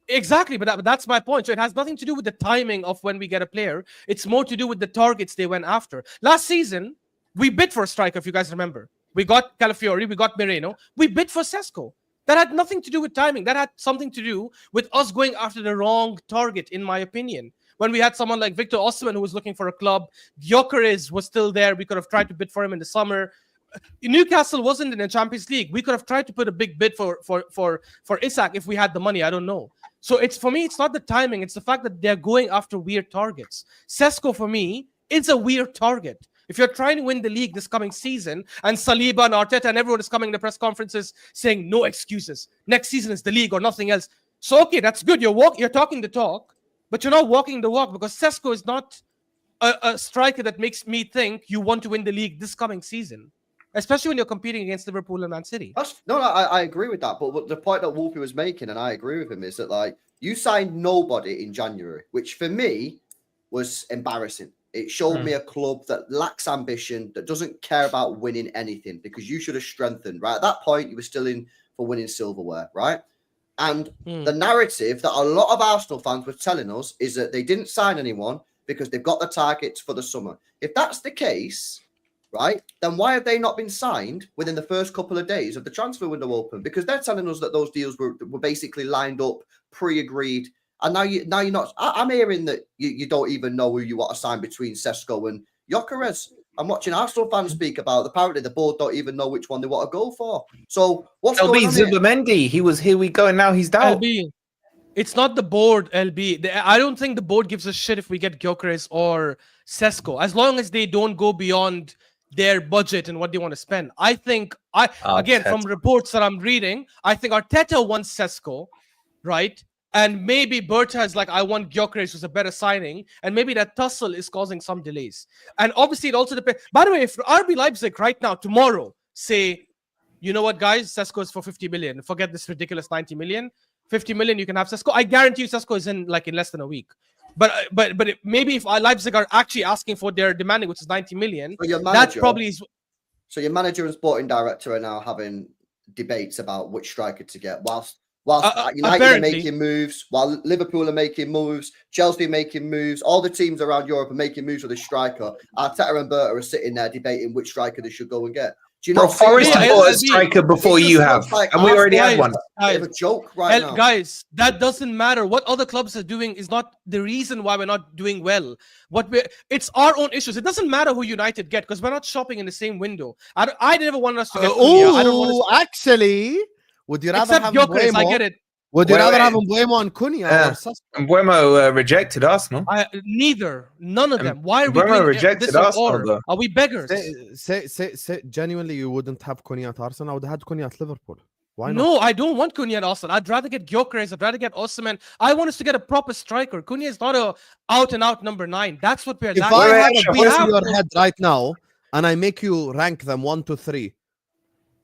Exactly, but that's my point. So it has nothing to do with the timing of when we get a player. It's more to do with the targets they went after. Last season, we bid for a striker, if you guys remember. We got Calafiori, we got Moreno. We bid for Sesko. That had nothing to do with timing. That had something to do with us going after the wrong target, in my opinion. When we had someone like Victor Osimhen who was looking for a club, Gyökeres was still there. We could have tried to bid for him in the summer. Newcastle wasn't in the Champions League. We could have tried to put a big bid for Isak if we had the money. I don't know. So for me, it's not the timing. It's the fact that they're going after weird targets. Sesko, for me, is a weird target. If you're trying to win the league this coming season, and Saliba and Arteta and everyone is coming to press conferences saying no excuses. Next season is the league or nothing else. So okay, that's good. You're talking the talk. But you're not walking the walk, because Sesko is not a striker that makes me think you want to win the league this coming season, especially when you're competing against Liverpool and Man City. I agree with that. But the point that Wolfie was making, and I agree with him, is that you signed nobody in January, which for me was embarrassing. It showed me a club that lacks ambition, that doesn't care about winning anything, because you should have strengthened. Right at that point, you were still in for winning silverware, right? And the narrative that a lot of Arsenal fans were telling us is that they didn't sign anyone because they've got the targets for the summer. If that's the case, right, then why have they not been signed within the first couple of days of the transfer window open? Because they're telling us that those deals were basically lined up, pre-agreed. And now you're not. I'm hearing that you don't even know who you want to sign between Sesko and Gyökeres. I'm watching Arsenal fans speak about. Apparently, the board don't even know which one they want to go for. So what's going on here? Zubimendi. He was here we go, and now he's down. LB, it's not the board. LB, I don't think the board gives a shit if we get Gyökeres or Sesko, as long as they don't go beyond their budget and what they want to spend. I think again from reports that I'm reading, I think Arteta wants Sesko, right? And maybe Berta is like, I want Gyökeres, who's a better signing. And maybe that tussle is causing some delays. And obviously, it also depends. By the way, if RB Leipzig right now, tomorrow, say, you know what, guys, Sesko is for 50 million. Forget this ridiculous 90 million. 50 million, you can have Sesko. I guarantee you Sesko is in less than a week. But maybe if Leipzig are actually asking for their demanding, which is 90 million, that probably is. So your manager and sporting director are now having debates about which striker to get, whilst Whilst United are apparently. making moves, while Liverpool are making moves, Chelsea are making moves, all the teams around Europe are making moves with a striker. Arteta and Berta are sitting there debating which striker they should go and get. Do you Bro, not see Forest why? bought a striker before It just you have, looks like and we already had Arsenal one. is a bit of a joke right now. Guys, that doesn't matter. What other clubs are doing is not the reason why we're not doing well. It's our own issues. It doesn't matter who United get because we're not shopping in the same window. I never wanted us to get Cunha. I don't want us to, actually, would you rather except have Gyökeres, I Mbeumo? get it. Would you Wait, rather wait. have Mbeumo and Cunha or Sesko? And Mbeumo rejected Arsenal. Neither. None of them. Why are we Mbeumo doing rejected this or Arsenal, or? though. Are we beggars? Say, genuinely, you wouldn't have Cunha at Arsenal. I would have had Cunha at Liverpool. Why not? No, I don't want Cunha at Arsenal. I'd rather get Gyökeres. I'd rather get Osimhen. I want us to get a proper striker. Cunha is not a out-and-out number 9. That's what we're If lacking. I wait, have a Ashraf, voice in your head right now and I make you rank them 1 to 3,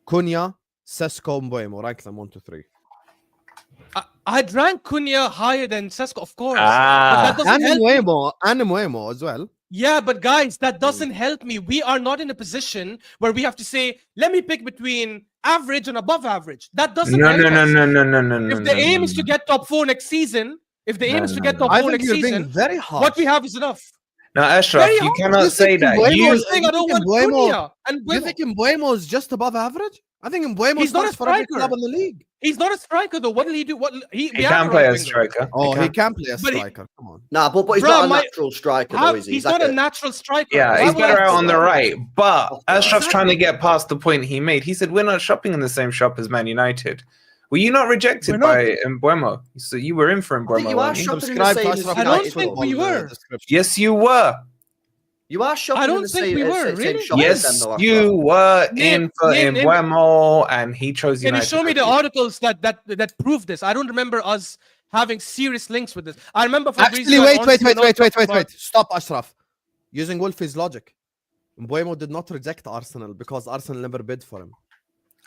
Cunha, Sesko, Mbeumo, rank them 1 to 3. I'd rank Cunha higher than Sesko, of course. Ah. But that doesn't help. Mbeumo as well. Yeah, but guys, that doesn't help me. We are not in a position where we have to say, let me pick between average and above average. That doesn't help us. No. If the aim is to get top 4 next season, I top think 4 next you're being season, very hard. what we have is enough. No, Ashraf, Very you hard. cannot You say think that. Mbeumo You is- Saying I don't think want Mbeumo- Cunha and You Mbeumo. think Mbeumo is just above average? I think Mbeumo He's not a starts for every striker. club in the league. He's not a striker though. What will he do? he we have can a play right as winger. striker. Oh, he can. can play a But he- striker. Come on. Nah, but he's Bruh, not a my- natural striker, though, is he? He's like not a natural striker. Yeah, Why he's would I better out say on the that? right. But Okay. Ashraf's trying to get past the point he made. He said, we're not shopping in the same shop as Man United. Were you not rejected We're not. by Mbeumo? So you were in for I think Mbeumo, you are weren't you? shopping in the Subscribe to same Ashraf I don't United think we football, were. description. Yes, you were. You are shopping I don't in the think same, we were, same really? shop as them, Yes, though, you Ashraf. were Name- in for name- Mbeumo, and he chose Can you United. show me the over you. articles that prove this? I don't remember us having serious links with this. I remember Actually, wait. Stop, Ashraf. Using Wolfie's logic, Mbeumo did not reject Arsenal because Arsenal never bid for him.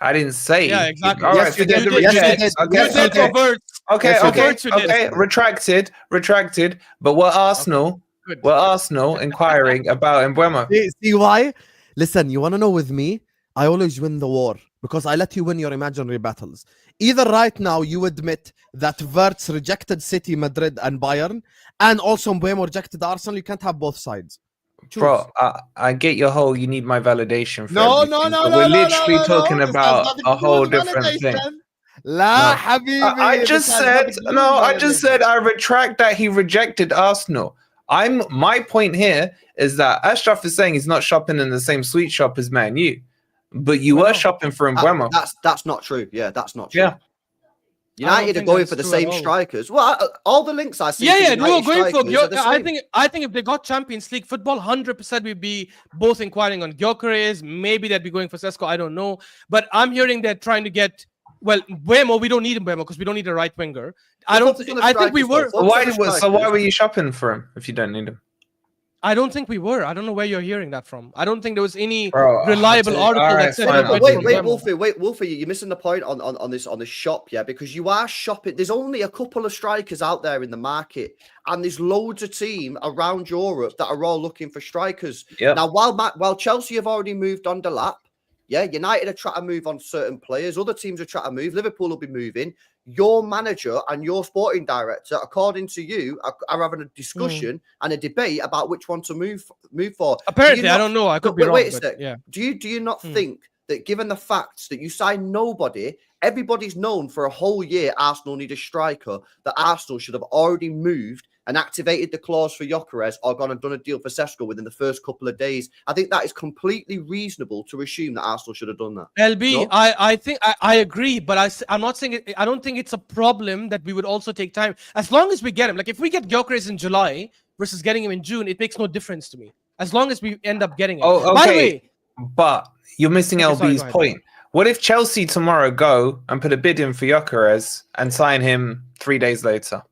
I didn't say. Yeah, exactly. All right, Yes, you forget did. the Yes, you reject. did. Okay, You did okay. for Wirtz. Okay, Yes, you okay, did. You did. okay. Retracted. But we're Arsenal. Good. We're Arsenal inquiring about Mbeumo. See why? Listen, you want to know with me? I always win the war because I let you win your imaginary battles. Either right now you admit that Wirtz rejected City, Madrid, and Bayern, and also Mbeumo rejected Arsenal. You can't have both sides. Choose. Bro, I get your whole you need my validation for No, everything, no, no, but no, we're no, literally no, talking this has about nothing a to do whole with different thing. validation. La No. Habibi, I this just has said nothing to do with I just validation. said I retract that he rejected Arsenal. My point here is that Ashraf is saying he's not shopping in the same sweet shop as Man U, but you were shopping for Mbeumo. That's not true. Yeah, that's not true. Yeah. United are think going that's for the true same at all. strikers. Well, all the links I see. Yeah, for we were United going for. strikers are the same. I think if they got Champions League football, 100% we'd be both inquiring on Gyökeres. Maybe they'd be going for Sesko. I don't know, but I'm hearing they're trying to get. Well, Mbeumo, we don't need Mbeumo because we don't need a right winger. I focus on the think we strikers, were. though. Why were you shopping for him if you don't need him? I don't think we were. I don't know where you're hearing that from. I don't think there was any Bro, reliable all article right, that said. fine, we I'll went take for it. Mbeumo. Wolfie, you're missing the point on this shop, yeah, because you are shopping. There's only a couple of strikers out there in the market, and there's loads of teams around Europe that are all looking for strikers. Yep. Now, while Chelsea have already moved on the lap, yeah, United are trying to move on certain players. Other teams are trying to move. Liverpool will be moving. Your manager and your sporting director, according to you, are having a discussion and a debate about which one to move for. Apparently, I don't know. I could be wrong. Wait a but sec. Yeah. Do you not think that given the facts that you sign nobody, everybody's known for a whole year Arsenal need a striker, that Arsenal should have already moved and activated the clause for Gyökeres or gone and done a deal for Sesko within the first couple of days? I think that is completely reasonable to assume that Arsenal should have done that. LB, No? I think I agree, but I'm not saying it, I don't think it's a problem that we would also take time as long as we get him. Like if we get Gyökeres in July versus getting him in June, it makes no difference to me as long as we end up getting him. Oh, By the okay. way, But you're missing Okay, sorry, LB's go ahead. point. What if Chelsea tomorrow go and put a bid in for Gyökeres and sign him 3 days later?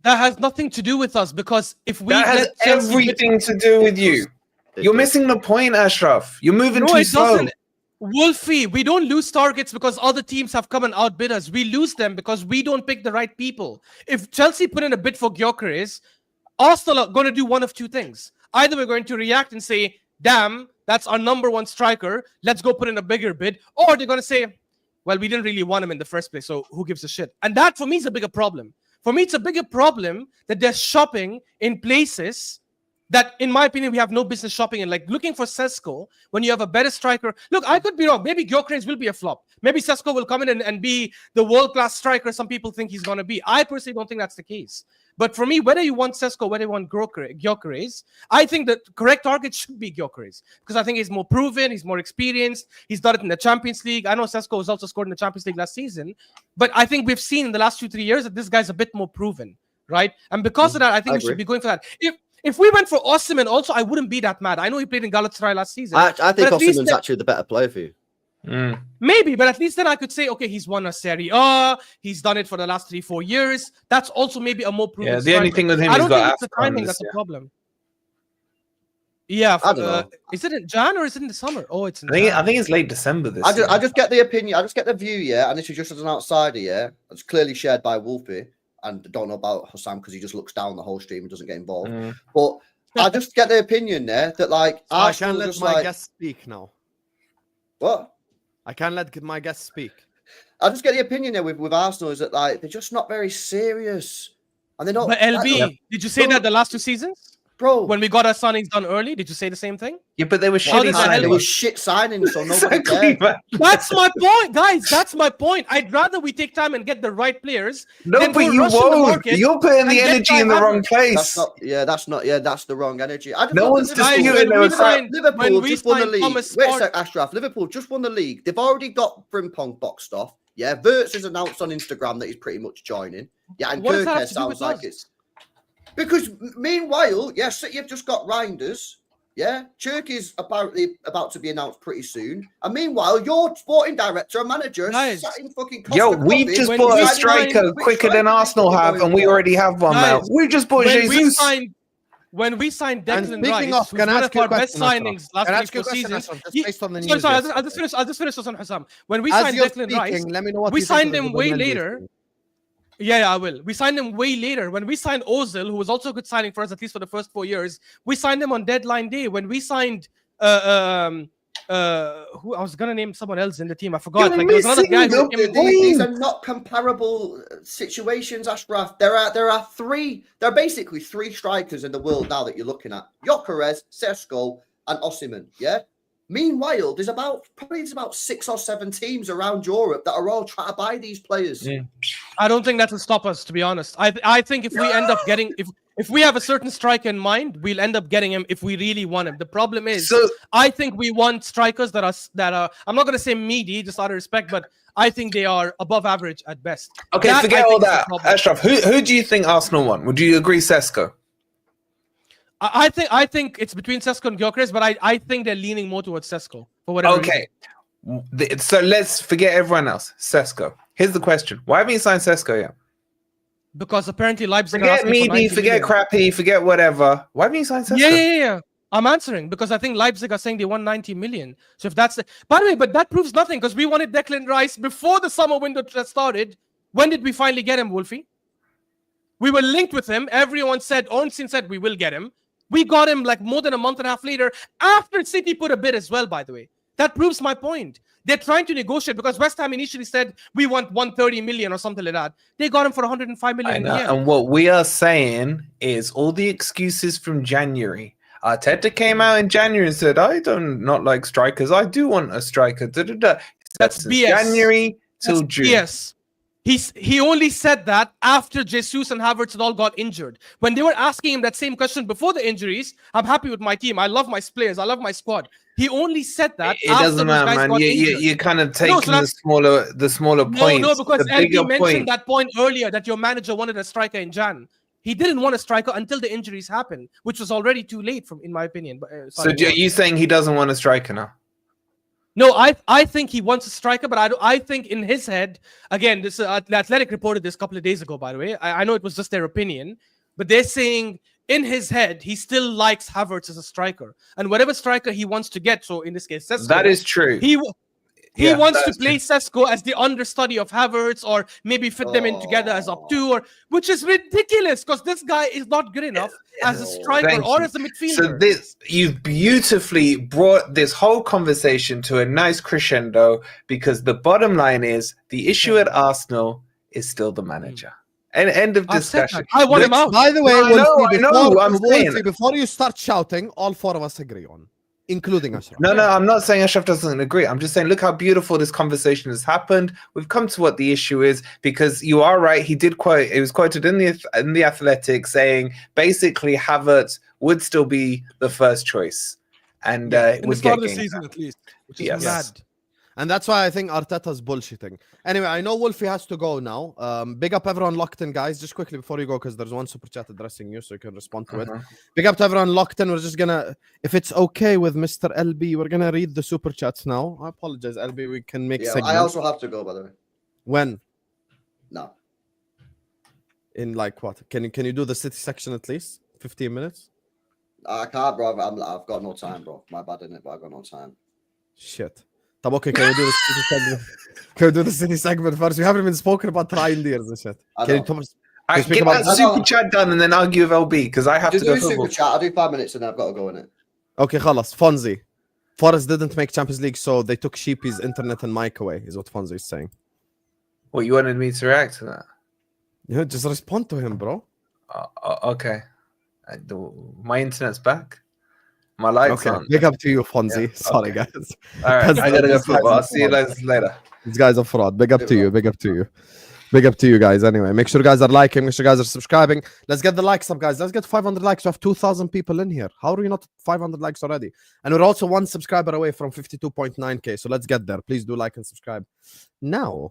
that has nothing to do with us because if we That has let Chelsea everything to do with you. You're missing the point, Ashraf. You're moving No, too it slow. doesn't. Wolfie, we don't lose targets because other teams have come and outbid us. We lose them because we don't pick the right people. If Chelsea put in a bid for Gyökeres, Arsenal are going to do one of two things. Either we're going to react and say, damn, that's our number one striker. Let's go put in a bigger bid. Or they're going to say, well, we didn't really want him in the first place, so who gives a shit? And that, for me, is a bigger problem. For me, it's a bigger problem that they're shopping in places that, in my opinion, we have no business shopping in. Like looking for Sesko when you have a better striker. Look, I could be wrong. Maybe Gyökeres will be a flop. Maybe Sesko will come in and be the world-class striker some people think he's going to be. I personally don't think that's the case. But for me, whether you want Sesko, whether you want Gyökeres, I think the correct target should be Gyökeres. Because I think he's more proven, he's more experienced, he's done it in the Champions League. I know Sesko has also scored in the Champions League last season. But I think we've seen in the last 2-3 years that this guy's a bit more proven, right? And because of that, I think we should be going for that. If we went for Osimhen also, I wouldn't be that mad. I know he played in Galatasaray last season. I think Osimhen's actually the better player for you. Maybe, but at least then I could say, okay, he's won a Serie A. He's done it for the last 3-4 years. That's also maybe a more proven. Yeah, the only thing with him, I don't think it's the timing that's a problem. Yeah, I don't know. Is it in Jan or is it in the summer? Oh, it's in I think it's late December this year. I just get the opinion. I just get the view, yeah. And this is just as an outsider, yeah. It's clearly shared by Wolfie, and I don't know about Hussam because he just looks down the whole stream and doesn't get involved. But I just get the opinion there that like So I can't let my guest speak now. What? I can't let my guest speak. I just get the opinion there with Arsenal is that like they're just not very serious, and they're not. But LB, did you say that the last 2 seasons? Bro, when we got our signings done early, did you say the same thing? Yeah, but they were shitty signings. They were signings. shit signings, so nobody Exactly, cared. That's my point, guys. That's my point. I'd rather we take time and get the right players. No, than but go you rush in the won't. market You're putting the and get energy in the Kai wrong Havertz. place. That's the wrong energy. I just No thought one's that Liverpool- disputing when there we was signed- Liverpool when we just won the signed league. Thomas Wait a Partey- sec, Ashraf. Liverpool just won the league. They've already got Frimpong boxed off. Yeah, Wirtz has announced on Instagram that he's pretty much joining. Yeah, and What does that have Gyökeres to do with sounds like us? it's because meanwhile, yeah, City have just got Reijnders. Yeah, Turkey's apparently about to be announced pretty soon. And meanwhile, your sporting director and manager Guys. sat in fucking Costa Yo, Coffee we've just when bought we a signed- striker which quicker than striker Arsenal are you have, going and we for? already have one now. Guys, We just bought Jesus. When we signed And Declan speaking Rice, of, who's can I one ask of you a our best question, Ashraf? signings last Can I week ask you a for question, season. Ashraf, just based on the news Sorry, yesterday? I'll just finish this on Hussam. When we As signed you're Declan Rice, speaking, let me know what we you think signed of the him way Zubimendi later. issue. Yeah, I will. We signed him way later. When we signed Ozil, who was also a good signing for us, at least for the first 4 years, we signed him on deadline day. When we signed who I was gonna name someone else in the team, I forgot. You're Like there was another guy who missing came the in. These are not comparable situations, Ashraf. There are basically three strikers in the world now that you're looking at: Gyökeres, Sesko, and Osimhen. Yeah. Meanwhile, there's about 6 or 7 teams around Europe that are all trying to buy these players. I don't think that will stop us, to be honest. I think if we end up getting if we have a certain striker in mind, we'll end up getting him if we really want him. The problem is, I think we want strikers that are. I'm not going to say meaty, just out of respect, but I think they are above average at best. Okay, That, forget I all think, is the that. problem. Ashraf, who do you think Arsenal want? Would you agree Sesko? I think it's between Sesko and Gyökeres, but I think they're leaning more towards Sesko for whatever reason. Okay. So let's forget everyone else. Sesko. Here's the question. Why haven't you signed Sesko yet? Because apparently Leipzig are Forget asking for 90 meaty, forget million. crappy, forget whatever. Why haven't you signed Sesko? Yeah. I'm answering because I think Leipzig are saying they want 90 million. So if that's the... By the way, but that proves nothing because we wanted Declan Rice before the summer window started. When did we finally get him, Wolfie? We were linked with him. Everyone said, Ornstein said we will get him. We got him like more than a month and a half later after City put a bid as well, by the way. That proves my point. They're trying to negotiate because West Ham initially said we want 130 million or something like that. They got him for 105 million. I know. Yeah. And what we are saying is all the excuses from January. Arteta came out in January and said, I don't not like strikers. I do want a striker. That's BS. January till June. Yes. He only said that after Jesus and Havertz and all got injured. When they were asking him that same question before the injuries, I'm happy with my team. I love my players. I love my squad. He only said that. It doesn't matter, man. You kind of taking the smaller points. No, because the LB mentioned point. that point earlier that your manager wanted a striker in Jan. He didn't want a striker until the injuries happened, which was already too late, in my opinion. But, So are you saying he doesn't want a striker now? No, I think he wants a striker, but I think in his head, again, this The Athletic reported this a couple of days ago, by the way. I know it was just their opinion, but they're saying in his head, he still likes Havertz as a striker. And whatever striker he wants to get, so in this case, Sesko, That is true. He Yeah, wants to that's play Sesko as the understudy of Havertz, or maybe fit them in together as up two, or which is ridiculous because this guy is not good enough as a striker Thank or you. as a midfielder. So you've beautifully brought this whole conversation to a nice crescendo, because the bottom line is the issue at Arsenal is still the manager. And end of I've said discussion. that. I want him out. By the way, No, I know, I'm saying. Wolfie, before you start shouting, all four of us agree on, including Ashraf. No, I'm not saying Ashraf doesn't agree. I'm just saying, look how beautiful this conversation has happened. We've come to what the issue is, because you are right. He did quote. It was quoted in the Athletic saying basically Havertz would still be the first choice, and In the would start get of the games season out. at least, which is Yes. mad. And that's why I think Arteta's bullshitting. Anyway, I know Wolfie has to go now. Big up everyone locked in, guys. Just quickly before you go, because there's one super chat addressing you, so you can respond to it. Big up to everyone locked in. We're just gonna, if it's okay with Mr. LB, we're gonna read the super chats now. I apologize, LB. We can make segments. I also have to go, by the way. When? No. In like what? Can you do the city section at least? 15 minutes? I can't, bro. I've got no time, bro. My bad, innit? But I've got no time. Shit. Okay, can we do the city segment? Can we do the city segment first? We haven't even spoken about Reijnders and shit. Can you know. I speak get about- that super chat done and then argue with LB, because I have Just to do go a super football. chat. I'll do 5 minutes and then I've got to go in it. Okay, خلاص. Fonzie. Forest didn't make Champions League, so they took Sheepy's internet and mic away, is what Fonzie is saying. Well, you wanted me to react to that? Yeah, just respond to him, bro. Okay. My internet's back. My lights Okay, on. big up to you, Fonzie. Yeah, Sorry, okay. guys. All right, I gotta go These guys football. are I'll see you fraud. guys later. These guys are fraud. Big up to you. Big up to you. Big up to you guys. Anyway, make sure you guys are liking. Make sure you guys are subscribing. Let's get the likes up, guys. Let's get 500 likes. We have 2,000 people in here. How are we not 500 likes already? And we're also one subscriber away from 52.9k. So let's get there. Please do like and subscribe. Now,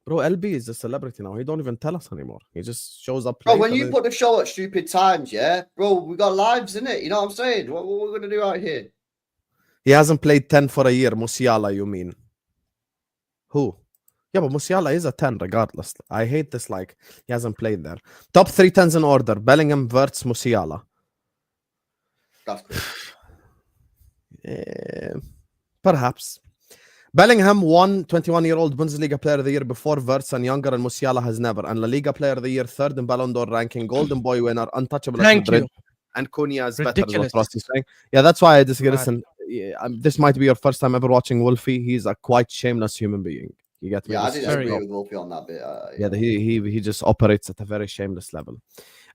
bro, LB is a celebrity now. He don't even tell us anymore. He just shows up. Bro, late when and you then- put the show at stupid times, yeah? Bro, we got lives, innit? You know what I'm saying? What we're going to do out here? He hasn't played 10 for a year. Musiala, you mean? Who? Yeah, but Musiala is a 10 regardless. I hate this, like, he hasn't played there. Top 3 10s in order. Bellingham, Wirtz, Musiala. That's cool. Perhaps. Bellingham won 21-year-old Bundesliga player of the year before Wirtz and younger, and Musiala has never. And La Liga player of the year, third in Ballon d'Or ranking, Golden Boy winner, untouchable at Thank Madrid. you. And Cunha is better, is Ridiculous. what Ross is saying. Yeah, that's why I disagree. Mad. Listen, this might be your first time ever watching Wolfie. He's a quite shameless human being. You get me? Yeah, I This didn't is- agree with Wolfie on that bit. Yeah, he just operates at a very shameless level.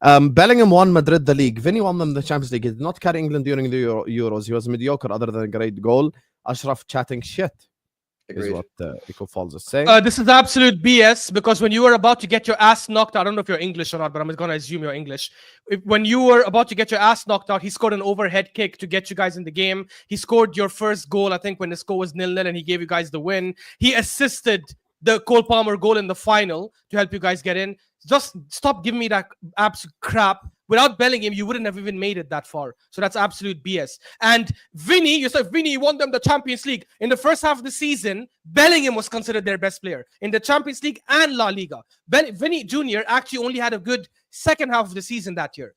Bellingham won Madrid the league. Vinny won them the Champions League. He did not carry England during the Euros. He was mediocre other than a great goal. Ashraf chatting shit is Agreed. what Eco Falls is saying. This is absolute BS, because when you were about to get your ass knocked out, I don't know if you're English or not, but I'm going to assume you're English. When you were about to get your ass knocked out, he scored an overhead kick to get you guys in the game. He scored your first goal, I think, when the score was 0-0, and he gave you guys the win. He assisted the Cole Palmer goal in the final to help you guys get in. Just stop giving me that absolute crap. Without Bellingham, you wouldn't have even made it that far. So that's absolute BS. And Vinny, you said Vinny won them the Champions League. In the first half of the season, Bellingham was considered their best player in the Champions League and La Liga. Vinny Jr. actually only had a good second half of the season that year.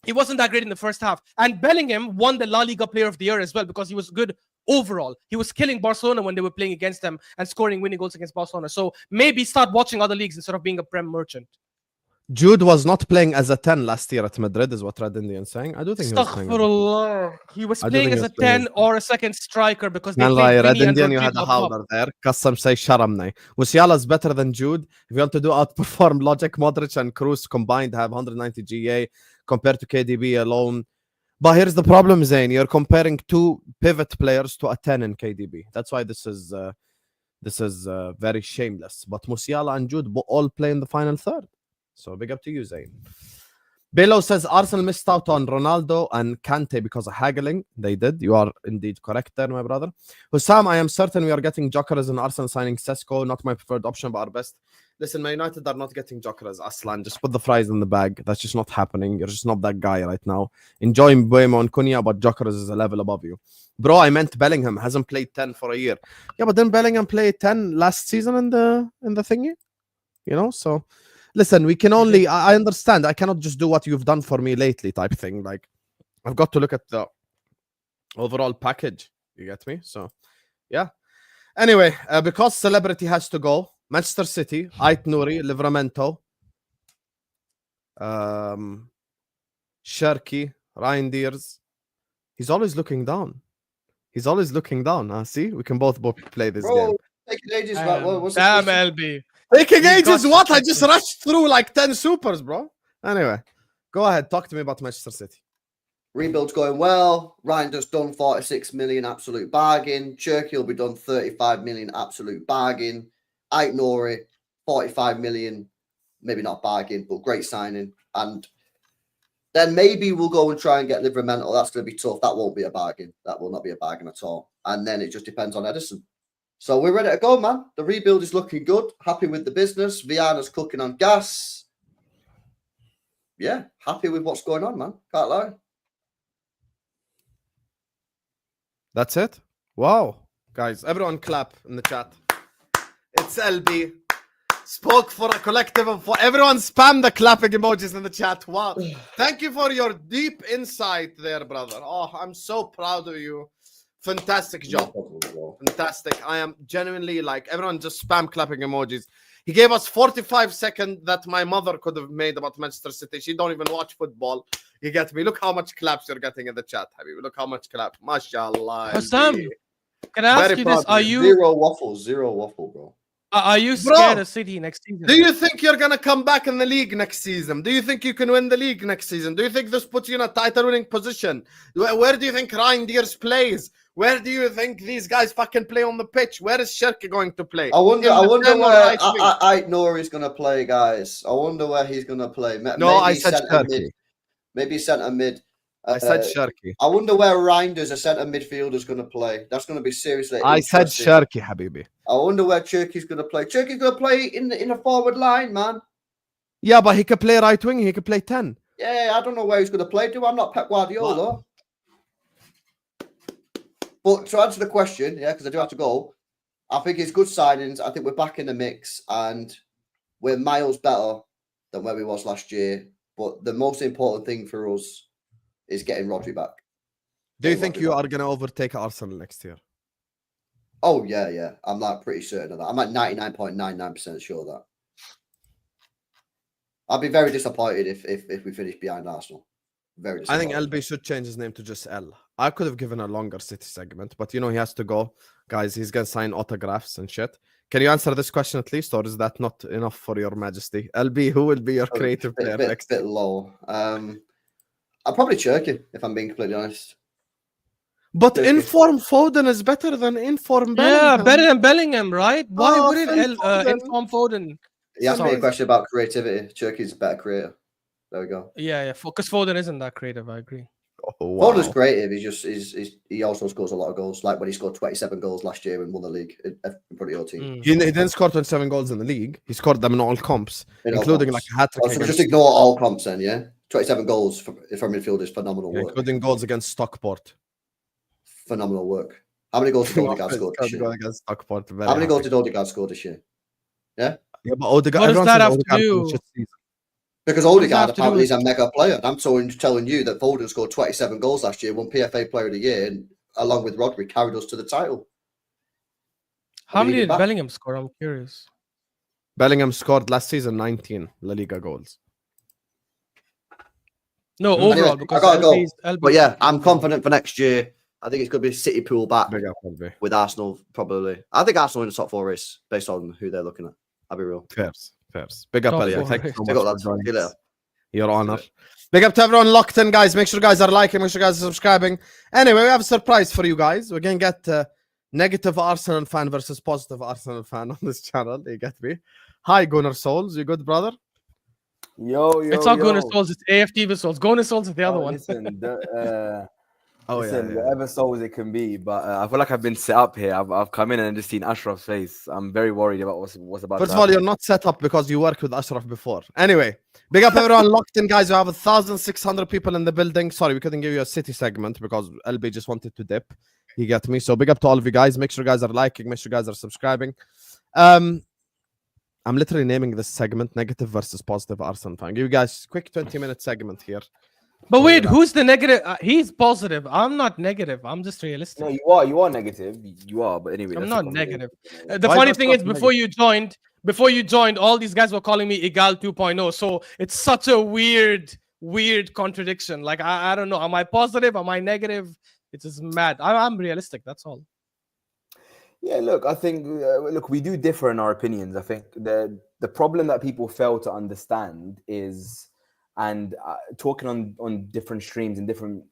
He wasn't that great in the first half. And Bellingham won the La Liga Player of the Year as well, because he was good overall. He was killing Barcelona when they were playing against them and scoring winning goals against Barcelona. So maybe start watching other leagues instead of being a prem merchant. Jude was not playing as a 10 last year at Madrid, is what Red Indian is saying. I do think he was playing. Astaghfirullah. He was I do playing think as he a was playing 10 or a second striker, because they Man, played like Red Vinny and Indian, you had Rodrigo a up top. howler there. Kassam say Sharamnay. Musiala is better than Jude. If you want to do outperform logic, Modric and Kroos combined have 190 GA compared to KDB alone. But here's the problem, Zayn. You're comparing two pivot players to a 10 in KDB. That's why this is very shameless. But Musiala and Jude all play in the final third. So big up to you, Zayn. Belo says Arsenal missed out on Ronaldo and Kante because of haggling. They did. You are indeed correct there, my brother. Hussam, I am certain we are getting Jokeras and Arsenal signing Sesko. Not my preferred option, but our best. Listen, Man United are not getting Jokeras, Aslan. Just put the fries in the bag. That's just not happening. You're just not that guy right now. Enjoy Mbeumo and Cunha, but Jokeras is a level above you. Bro, I meant Bellingham hasn't played 10 for a year. Yeah, but then Bellingham played 10 last season in the thingy. You know, so... Listen, we can only, I understand. I cannot just do what you've done for me lately type thing. Like, I've got to look at the overall package. You get me? So, yeah. Anyway, because celebrity has to go, Manchester City, Ait Nouri, Livramento, Sharky, Reijnders. He's always looking down. He's always looking down. See, we can both play this game. Taking ages. What's the Damn, question? LB. Taking He's ages. got What? to I just rushed through like 10 supers, bro. Anyway, go ahead. Talk to me about Manchester City. Rebuild's going well. Reijnders done 46 million, absolute bargain. Cherky will be done 35 million, absolute bargain. Ait Nouri, 45 million, maybe not bargain, but great signing. And then maybe we'll go and try and get Livramento. That's going to be tough. That won't be a bargain. That will not be a bargain at all. And then it just depends on Edison. So we're ready to go, man. The rebuild is looking good. Happy with the business. Viana's cooking on gas. Yeah, happy with what's going on, man. Can't lie. That's it. Wow, guys, everyone clap in the chat. It's LB. Spoke for a collective of everyone. Spam the clapping emojis in the chat. Wow, thank you for your deep insight there, brother. Oh, I'm so proud of you. Fantastic job. Fantastic. I am genuinely like everyone just spam clapping emojis. He gave us 45 seconds that my mother could have made about Manchester City. She don't even watch football. You get me? Look how much claps you're getting in the chat, Habib. Look how much clap. MashaAllah. Hassan, can I ask you this? Are you Zero waffle, bro. Are you scared of City next season? Do you think you're going to come back in the league next season? Do you think you can win the league next season? Do you think this puts you in a title winning position? Where do you think Reijnders plays? Where do you think these guys fucking play on the pitch? Where is Sherky going to play? I wonder where Ait Nouri is going to play, guys. I wonder where he's going to play. Maybe I said Sherky. Maybe centre mid. I said Sherky. I wonder where Reijnders, a centre midfielder, is going to play. That's going to be seriously. I said Sherky, Habibi. I wonder where Cherky's going to play. Cherky's going to play in a forward line, man. Yeah, but he could play right wing. He could play 10. Yeah, I don't know where he's going to play. I'm not Pep Guardiola. What? But to answer the question, yeah, because I do have to go, I think it's good signings. I think we're back in the mix and we're miles better than where we was last year. But the most important thing for us is getting Rodri back. Do you think you are going to overtake Arsenal next year? Oh, yeah. I'm like pretty certain of that. I'm at 99.99% sure of that. I'd be very disappointed if we finish behind Arsenal. Very I think LB should change his name to just L. I could have given a longer City segment, but you know he has to go. Guys, he's going to sign autographs and shit. Can you answer this question at least, or is that not enough for your majesty? LB, who will be your creative player next? Bit low. I'll probably Cherky, if I'm being completely honest. But inform Foden is better than inform Bellingham. Yeah, better than Bellingham, right? Why wouldn't inform Foden? You asked me a question about creativity. Cherky's a better creator. There we go. Yeah. Because Foden isn't that creative. I agree. Oh, wow. Foden's creative. He also scores a lot of goals. Like when he scored 27 goals last year and won the league in front of your team. He didn't score 27 goals in the league. He scored them in all comps, including like a hat trick. So just ignore all comps then, yeah? 27 goals from midfield is phenomenal work. Including goals against Stockport. Phenomenal work. How many goals did Odegaard score this year? Against Stockport, How many goals did Odegaard score this year? Yeah? Yeah, but Odegaard, what does that have to do? Because Odegaard apparently is a mega player. I'm telling you that Foden scored 27 goals last year, won PFA Player of the Year, and along with Rodri, carried us to the title. How many did Bellingham score? I'm curious. Bellingham scored last season 19 La Liga goals. No, overall, anyway, because I gotta LB's. But yeah, I'm confident for next year. I think it's going to be City pool back Big up, LB. with Arsenal, probably. I think Arsenal in the top 4 race based on who they're looking at. I'll be real. Fairs. Big up, Top LB. four Thank you race. so Big much up, for lads. joining See you us. later. Your honor. Big up to everyone locked in, guys. Make sure you guys are liking. Make sure you guys are subscribing. Anyway, we have a surprise for you guys. We're going to get negative Arsenal fan versus positive Arsenal fan on this channel. You get me? Hi, Gunnar Souls. You good, brother? Yo, It's not Gunnar Souls. It's AFT Souls. Gunnar Souls is the other one. Listen, Yeah. whatever souls it can be, but I feel like I've been set up here. I've come in and just seen Ashraf's face. I'm very worried about what's about. First of all, you're not set up because you worked with Ashraf before. Anyway, big up everyone locked in, guys. We have 1,600 people in the building. Sorry, we couldn't give you a City segment because LB just wanted to dip. You get me? So big up to all of you guys. Make sure you guys are liking. Make sure you guys are subscribing. I'm literally naming this segment negative versus positive Arsenal fan. Give you guys a quick 20-minute segment here. But wait, who's the negative? He's positive. I'm not negative. I'm just realistic. No, you are negative. You are, but anyway, I'm that's not a conversation. negative. The Why funny is that thing is, not before you joined, all these guys were calling me Igal 2.0. So it's such a weird contradiction. Like I don't know. Am I positive? Am I negative? It's just mad. I'm realistic. That's all. Yeah, look, I think we do differ in our opinions. I think the problem that people fail to understand is, and talking on different streams and different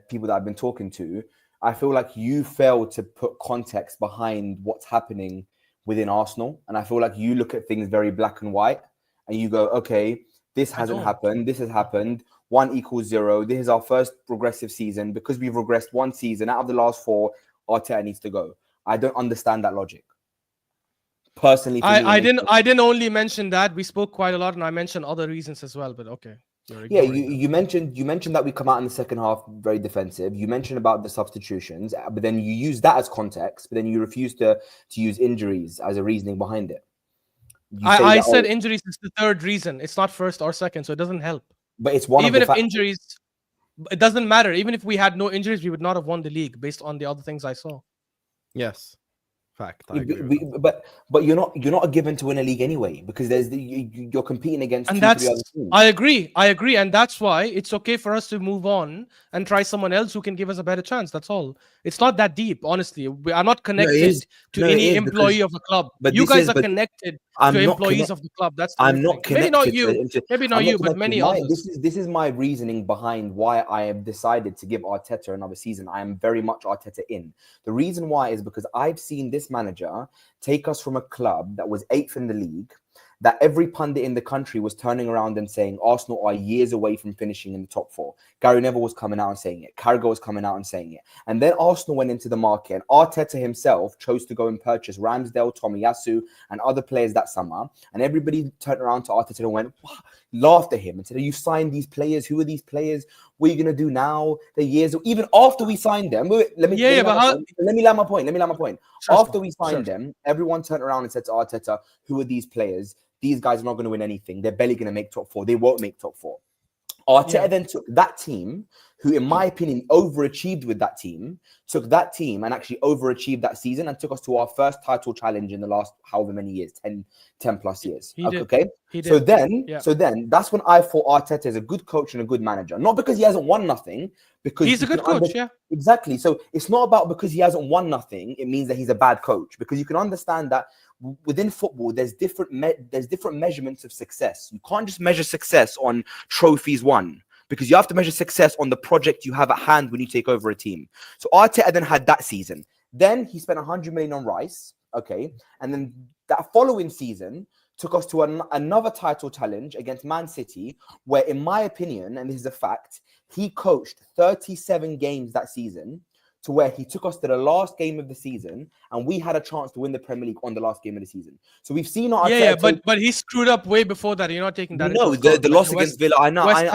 people that I've been talking to, I feel like you fail to put context behind what's happening within Arsenal, and I feel like you look at things very black and white, and you go, okay, this hasn't happened, this has happened. 1 = 0. This is our first progressive season. Because we've regressed one season out of the last 4, Arteta needs to go. I don't understand that logic. Personally, I didn't only mention that. We spoke quite a lot, and I mentioned other reasons as well. But okay. Yeah, you mentioned that we come out in the second half very defensive. You mentioned about the substitutions, but then you use that as context. But then you refuse to use injuries as a reasoning behind it. I said injuries is the third reason. It's not first or second, so it doesn't help. But it's one. Even if injuries, it doesn't matter. Even if we had no injuries, we would not have won the league based on the other things I saw. Yes. Fact. I agree but you're not a given to win a league anyway, because you're competing against and 2-3 that's other teams. I agree, and that's why it's okay for us to move on and try someone else who can give us a better chance. That's all. It's not that deep, honestly. We are not connected to any employee of a club. But you guys are connected to employees of the club. That's the I'm not connected. Maybe not you, but many others. This is my reasoning behind why I have decided to give Arteta another season. I am very much Arteta in. The reason why is because I've seen this manager take us from a club that was 8th in the league, that every pundit in the country was turning around and saying Arsenal are years away from finishing in the top 4. Gary Neville was coming out and saying it. Carragher was coming out and saying it. And then Arsenal went into the market, and Arteta himself chose to go and purchase Ramsdale, Tomiyasu, and other players that summer. And everybody turned around to Arteta and went, laughed at him and said, you signed these players. Who are these players? What are you going to do now? The years, even after we signed them. Let me land my point. After we signed them, everyone turned around and said to Arteta, who are these players? These guys are not going to win anything. They're barely going to make top 4. They won't make top 4. Arteta then took that team, who, in my opinion, overachieved with that team, took that team and actually overachieved that season and took us to our first title challenge in the last however many years, 10 plus years. So then that's when I thought Arteta is a good coach and a good manager. Not because he hasn't won nothing, because he's a good coach, Exactly. So it's not about because he hasn't won nothing, it means that he's a bad coach. Because you can understand that within football, there's different measurements of success. You can't just measure success on trophies won, because you have to measure success on the project you have at hand when you take over a team. So Arteta then had that season. Then he spent 100 million on Rice, okay? And then that following season took us to another title challenge against Man City, where, in my opinion, and this is a fact, he coached 37 games that season, to where he took us to the last game of the season, and we had a chance to win the Premier League on the last game of the season. So we've seen Arteta. But he screwed up way before that. You're not taking that. No, the loss against Villa. I know. West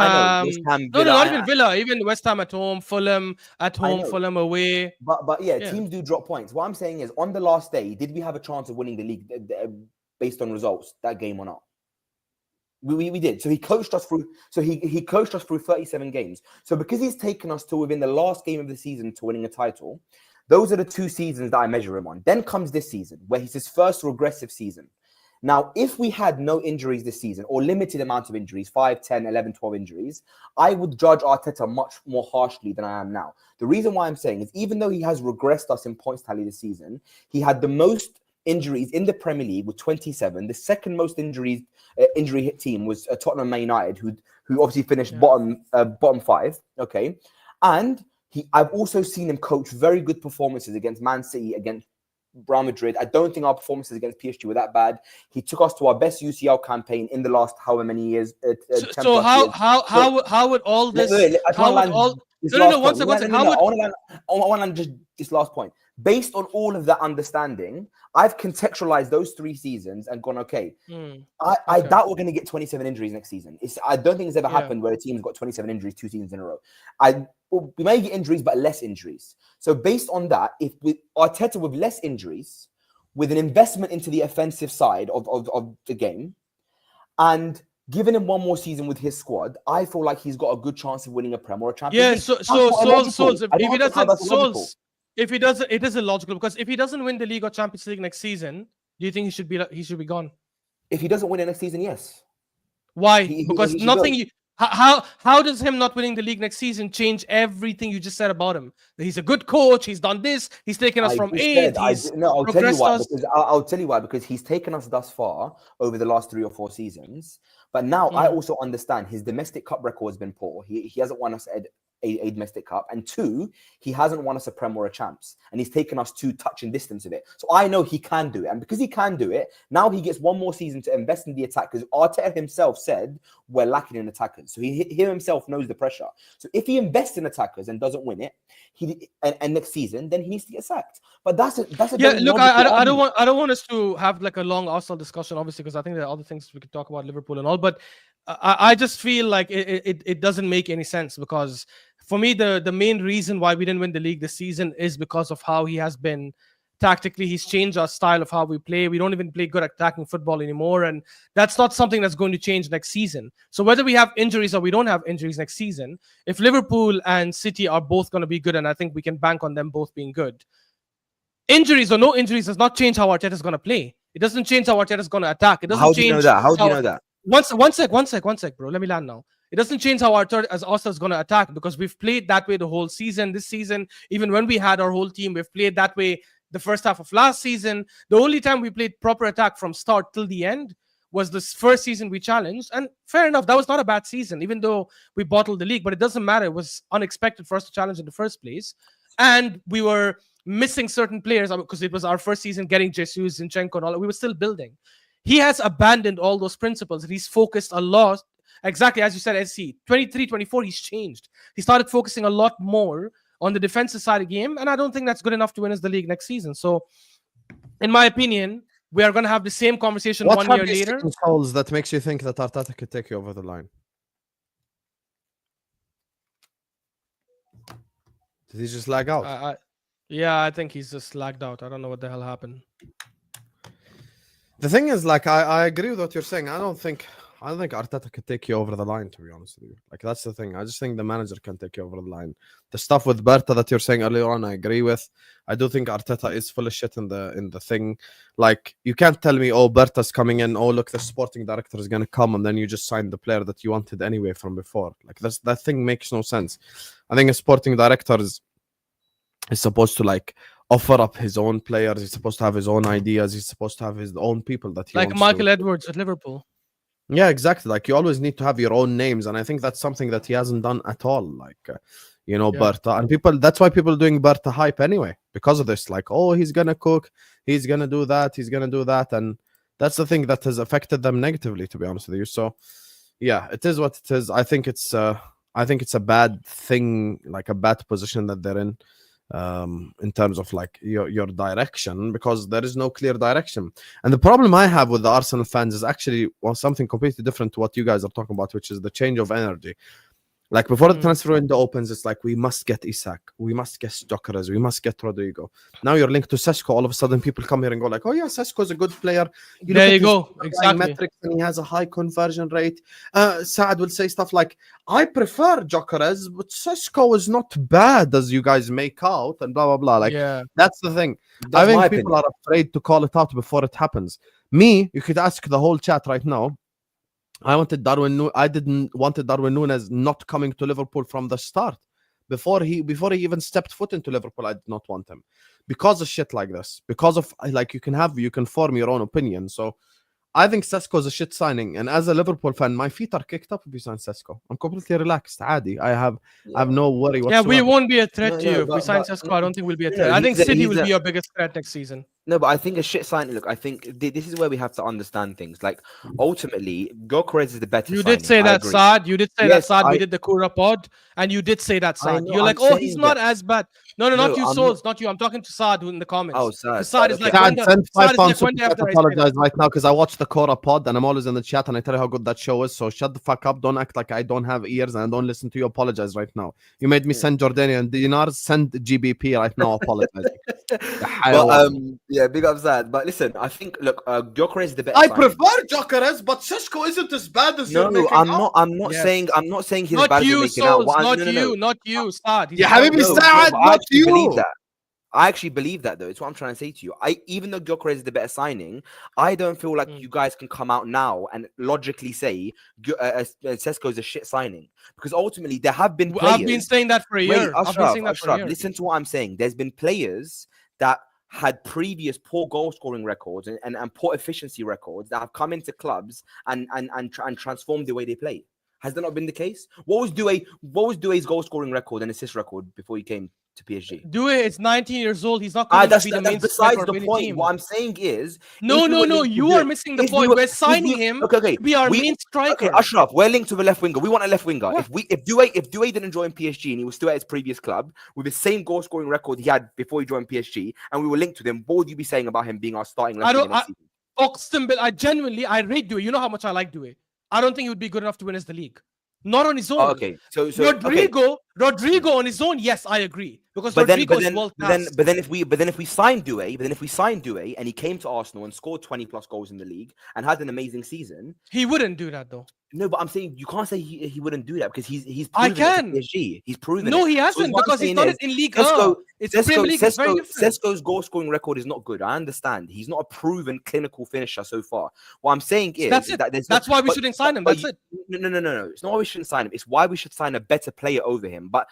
Ham, Villa, not even Villa. Even West Ham at home, Fulham at home, Fulham away. But teams do drop points. What I'm saying is, on the last day, did we have a chance of winning the league based on results that game or not? We did. So he coached us through. So he coached us through 37 games. So because he's taken us to within the last game of the season to winning a title, those are the 2 seasons that I measure him on. Then comes this season, where he's his first regressive season. Now, if we had no injuries this season, or limited amount of injuries, 5, 10, 11, 12 injuries, I would judge Arteta much more harshly than I am now. The reason why I'm saying is, even though he has regressed us in points tally this season, he had the most injuries in the Premier League with 27. The second most injury hit team was Tottenham Man United, who obviously finished bottom 5. Okay, and I've also seen him coach very good performances against Man City, against Real Madrid. I don't think our performances against PSG were that bad. He took us to our best UCL campaign in the last however many years. So how would all this? I want to land just this last point. Based on all of that understanding, I've contextualized those 3 seasons and gone, okay, I doubt we're going to get 27 injuries next season. I don't think it's ever happened where a team's got 27 injuries 2 seasons in a row. We may get injuries, but less injuries. So based on that, if with Arteta with less injuries, with an investment into the offensive side of the game, and Giving him one more season with his squad, I feel like he's got a good chance of winning a Prem or a Champions Yeah, League. so That's not illogical. if I he don't understand how doesn't, that's illogical. if he doesn't, it is illogical because if he doesn't win the league or Champions League next season, do you think he should be gone? If he doesn't win it next season, yes. Why? He Because should nothing. go. How does him not winning the league next season change everything you just said about him? He's a good coach. He's done this. He's taken us from 8. I'll tell you why. Because I'll tell you why. Because he's taken us thus far over the last 3 or 4 seasons. But now I also understand his domestic cup record has been poor. He hasn't won us a domestic cup, and 2, he hasn't won us a Prem or a Champs, and he's taken us to touch and distance of it. So I know he can do it, and because he can do it, now he gets one more season to invest in the attack. Because Arteta himself said we're lacking in attackers, so he himself knows the pressure. So if he invests in attackers and doesn't win it, and next season, then he needs to get sacked. But that's a yeah. Look, I don't want us to have like a long Arsenal discussion, obviously, because I think there are other things we could talk about Liverpool and all, but I just feel like it doesn't make any sense because for me, the main reason why we didn't win the league this season is because of how he has been tactically. He's changed our style of how we play. We don't even play good attacking football anymore. And that's not something that's going to change next season. So whether we have injuries or we don't have injuries next season, if Liverpool and City are both going to be good, and I think we can bank on them both being good, injuries or no injuries does not change how Arteta is going to play. It doesn't change how Arteta is going to attack. It doesn't How change. do you know that? How do you know that? One sec, bro. Let me land now. It doesn't change how Arteta is going to attack because we've played that way the whole season. This season, even when we had our whole team, we've played that way the first half of last season. The only time we played proper attack from start till the end was this first season we challenged. And fair enough, that was not a bad season, even though we bottled the league. But it doesn't matter. It was unexpected for us to challenge in the first place. And we were missing certain players because it was our first season getting Jesus, Zinchenko, and all that. We were still building. He has abandoned all those principles and he's focused a lot. Exactly as you said, SC 23, 24, he's changed. He started focusing a lot more on the defensive side of the game, and I don't think that's good enough to win us the league next season. So, in my opinion, we are going to have the same conversation what 1 year later. Goals that makes you think that Arteta could take you over the line? Did he just lag out? Yeah, I think he's just lagged out. I don't know what the hell happened. The thing is, like, I agree with what you're saying. I don't think Arteta could take you over the line, to be honest with you. Like, that's the thing. I just think the manager can take you over the line. The stuff with Berta that you're saying earlier on, I agree with. I do think Arteta is full of shit in the thing. Like, you can't tell me, oh, Berta's coming in, oh, look, the sporting director is going to come, and then you just sign the player that you wanted anyway from before. Like, that thing makes no sense. I think a sporting director is supposed to, like, offer up his own players. He's supposed to have his own ideas. He's supposed to have his own people that he like wants Michael to. Edwards at Liverpool. Yeah, exactly. Like, you always need to have your own names, and I think that's something that he hasn't done at all. Like, Berta, and people. That's why people are doing Berta hype anyway, because of this. Like, oh, he's gonna cook, he's gonna do that, and that's the thing that has affected them negatively, to be honest with you. So, yeah, it is what it is. I think it's a bad thing, like a bad position that they're in terms of like your direction, because there is no clear direction. And the problem I have with the Arsenal fans is actually something completely different to what you guys are talking about, which is the change of energy. Like, before the transfer window opens, it's like, we must get Isak, we must get Gyökeres, we must get Rodrigo. Now you're linked to Sesko. All of a sudden, people come here and go like, oh yeah, Sesko is a good player. There you go. Exactly. Metrics, and he has a high conversion rate. Saad will say stuff like, I prefer Gyökeres, but Sesko is not bad as you guys make out, and blah, blah, blah. Like, yeah, that's the thing. That's I think my people opinion. are afraid to call it out before it happens. Me, you could ask the whole chat right now. I didn't want Darwin Núñez not coming to Liverpool from the start. Before he even stepped foot into Liverpool, I did not want him. Because of shit like this. Because of, like, you can form your own opinion. So I think Sesko is a shit signing. And as a Liverpool fan, my feet are kicked up if you sign Sesko. I'm completely relaxed. Adi. I have no worry whatsoever. Yeah, we won't be a threat No, to you. If we sign Sesko, I don't think we'll be a threat. I think City will be our biggest threat next season. No, but I think a shit signing. Look, I think this is where we have to understand things. Like, ultimately, Gyökeres is the better. You signing. did say that, Saad. You did say that, Saad. We did the Kura pod, and you did say that, Saad. You're like, oh, he's not as bad. No, not you, Souls, not you. I'm talking to Saad in the comments. Oh, Saad. Saad is like, send £5 when to apologize right now, because I watched the Kora pod and I'm always in the chat and I tell you how good that show is. So shut the fuck up. Don't act like I don't have ears and I don't listen to you. Apologize right now. You made me send Jordanian dinars. Send GBP right now. Apologize. But Yeah, big upside. But listen, I think look, Gyökeres is the better. I signing. prefer Gyökeres, but Sesko isn't as bad as you're No, making I'm out. not. I'm not Yes. saying. I'm not saying he's as Not bad as you're you, making out. Souls. What I'm- Not no, no, you. no. Not you, Saad. He's Yeah, not Habibi, you. Saad, but I not actually you. believe that. I actually believe that though. It's what I'm trying to say to you. Even though Gyökeres is the better signing, I don't feel like you guys can come out now and logically say Sesko is a shit signing, because ultimately there have been players. I've been saying that for a Wait, year. I've been saying that for a Ashraf, year. listen to what I'm saying. There's been players that had previous poor goal scoring records and poor efficiency records that have come into clubs and transformed the way they play. Has that not been the case? What was Doué's goal scoring record and assist record before he came to PSG? Doué is 19 years old. He's not going to be the main That's striker besides of the any point. team. What I'm saying is, No, if we were no, linked to you Doué- are missing the if we point. were- We're if signing we- him okay, to be our main striker. Okay, Ashraf, we're linked to the left winger. We want a left winger. What? If Doué didn't join PSG and he was still at his previous club with the same goal scoring record he had before he joined PSG, and we were linked to him, what would you be saying about him being our starting left winger next season? Oxton, I genuinely, I rate Doué. You know how much I like Doué. I don't think he would be good enough to win us the league. Not on his own. Oh, okay, so Rodrigo on his own, yes, I agree. Because But then, Rodrigo is world class. but then if we signed Doué and he came to Arsenal and scored 20 plus goals in the league and had an amazing season, He wouldn't do that though. no, but I'm saying you can't say he wouldn't do that because he's I proven it to can. PSG. He's proven No, it. he So hasn't, what I'm because he's saying done is, it in League Sesko- 1. It's Premier League, it's very different. Sesko's goal scoring record is not good. I understand. He's not a proven clinical finisher so far. What I'm saying is That's it. that there's That's why we but- shouldn't sign him. but That's you- it. No. It's not why we shouldn't sign him. It's why we should sign a better player over him. But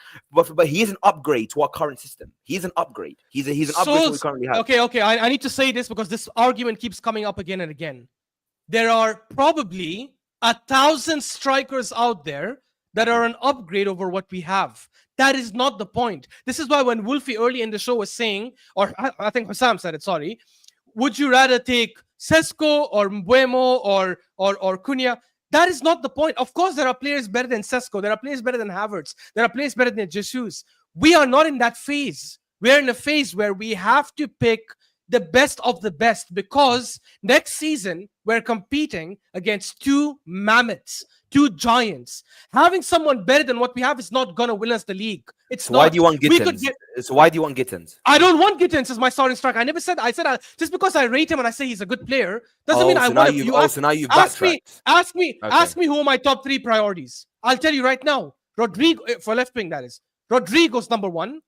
he is an upgrade to our current system. He's an upgrade. He's an upgrade to what we currently have. Okay. I need to say this because this argument keeps coming up again and again. There are probably 1,000 strikers out there that are an upgrade over what we have. That is not the point. This is why when Wolfie early in the show was saying, or I think Hussam said it, sorry, would you rather take Sesko or Mbeumo or Cunha? That is not the point. Of course, there are players better than Sesko. There are players better than Havertz. There are players better than Jesus. We are not in that phase. We're in a phase where we have to pick the best of the best, because next season we're competing against two mammoths, two giants. Having someone better than what we have is not gonna win us the league. It's So not. why do you want We could Gittins? get- So why do you want Gittins? I don't want Gittins as my starting striker. I never said. I said just because I rate him and I say he's a good player doesn't mean I want to. So now you've Ask me Okay. who are my top 3 priorities. I'll tell you right now. Rodrigo for left wing, that is. Rodrigo's number 1.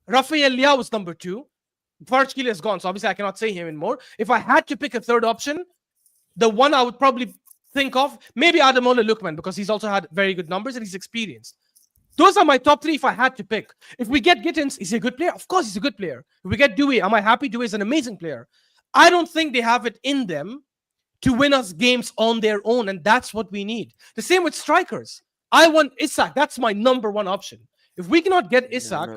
Rafael Leao is number 2. Kvaratskhelia is gone, so obviously I cannot say him anymore. If I had to pick a third option, the one I would probably think of, maybe Ademola Lookman, because he's also had very good numbers and he's experienced. Those are my top 3 if I had to pick. If we get Gittins, is he a good player? Of course he's a good player. If we get Doué, am I happy? Doué is an amazing player. I don't think they have it in them to win us games on their own, and that's what we need. The same with strikers. I want Isak. That's my number 1 option. If we cannot get Isak,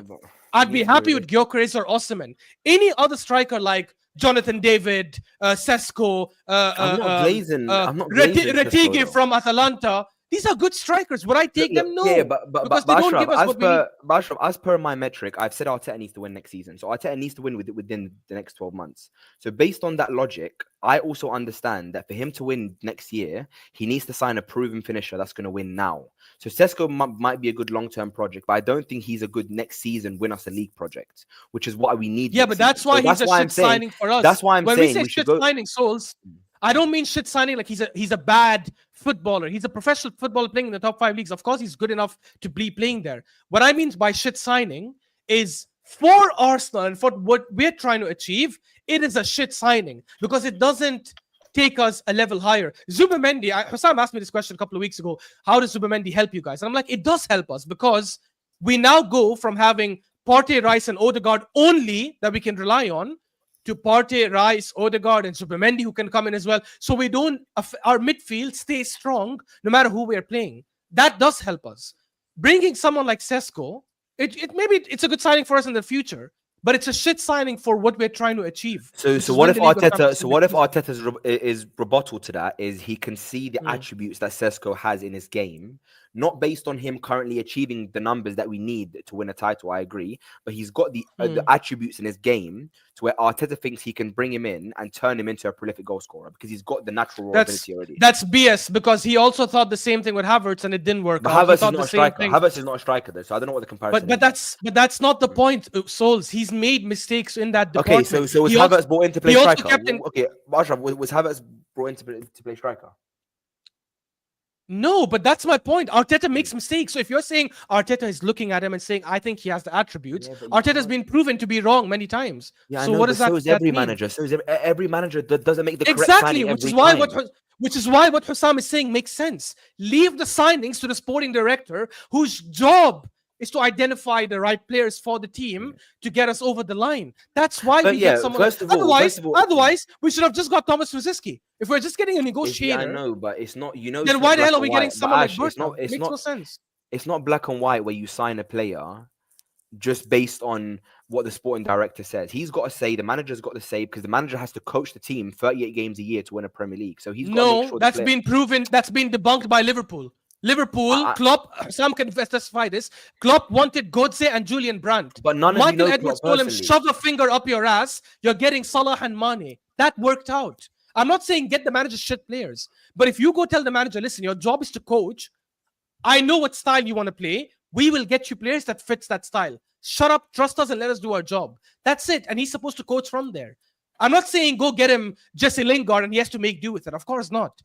I'd be happy with Gyökeres or Osimhen. Any other striker like Jonathan David, Sesko, I'm not glazing Sesko, Retige though. from Atalanta. These are good strikers. Would I take them? No. Yeah, but because they don't give us what we need. Ashraf, as per my metric, I've said Arteta needs to win next season. So Arteta needs to win within the next 12 months. So based on that logic, I also understand that for him to win next year, he needs to sign a proven finisher that's going to win now. So Sesko might be a good long-term project, but I don't think he's a good next season win us a league project, which is what we need. Yeah, but that's why he's a shit signing for us. That's why I'm when saying we say shit signing, Souls, I don't mean shit signing like he's a bad footballer. He's a professional footballer playing in the top 5 leagues. Of course, he's good enough to be playing there. What I mean by shit signing is for Arsenal and for what we're trying to achieve, it is a shit signing because it doesn't take us a level higher. Zubimendi, Hussam asked me this question a couple of weeks ago. How does Zubimendi help you guys? And I'm like, it does help us because we now go from having Partey, Rice, and Odegaard only that we can rely on to Partey, Rice, Odegaard, and Zubimendi who can come in as well. So we don't, our midfield stays strong no matter who we are playing. That does help us. Bringing someone like Sesko, maybe it's a good signing for us in the future, but it's a shit signing for what we're trying to achieve. So what if Arteta's rebuttal to that is he can see the attributes that Sesko has in his game, not based on him currently achieving the numbers that we need to win a title. I agree, but he's got the attributes in his game to where Arteta thinks he can bring him in and turn him into a prolific goal scorer because he's got the natural raw ability already. That's BS because he also thought the same thing with Havertz and it didn't work. But out. Havertz is not a striker. Havertz is not a striker though, so I don't know what the comparison. But that's not the point, Souls. He's made mistakes in that department. Okay, so was Havertz brought in to play striker? Okay, Ashraf, was Havertz brought in to play striker? No, but that's my point. Arteta makes mistakes. So if you're saying Arteta is looking at him and saying, I think he has the attributes, Arteta's been proven to be wrong many times. Yeah, so know, what does that so is every mean? manager. So is every manager that doesn't make the correct exactly, signing which is every why time. which is why what Hussam is saying makes sense. Leave the signings to the sporting director, whose job is to identify the right players for the team to get us over the line. That's why we get someone. Otherwise, we should have just got Thomas Rosicky. If we're just getting a negotiator, I know, but it's not. You know, then why the hell are we getting someone like Ash, Bertrand? It makes no sense. It's not black and white where you sign a player just based on what the sporting director says. He's got to say, the manager's got to say, because the manager has to coach the team 38 games a year to win a Premier League. So he's got to make sure that's been proven. That's been debunked by Liverpool. Klopp, some can testify this. Klopp wanted Godse and Julian Brandt. But none of Martin you know Edwards Klopp told him, shove a finger up your ass. You're getting Salah and Mane. That worked out. I'm not saying get the manager shit players. But if you go tell the manager, listen, your job is to coach. I know what style you want to play. We will get you players that fits that style. Shut up, trust us, and let us do our job. That's it. And he's supposed to coach from there. I'm not saying go get him Jesse Lingard and he has to make do with it. Of course not.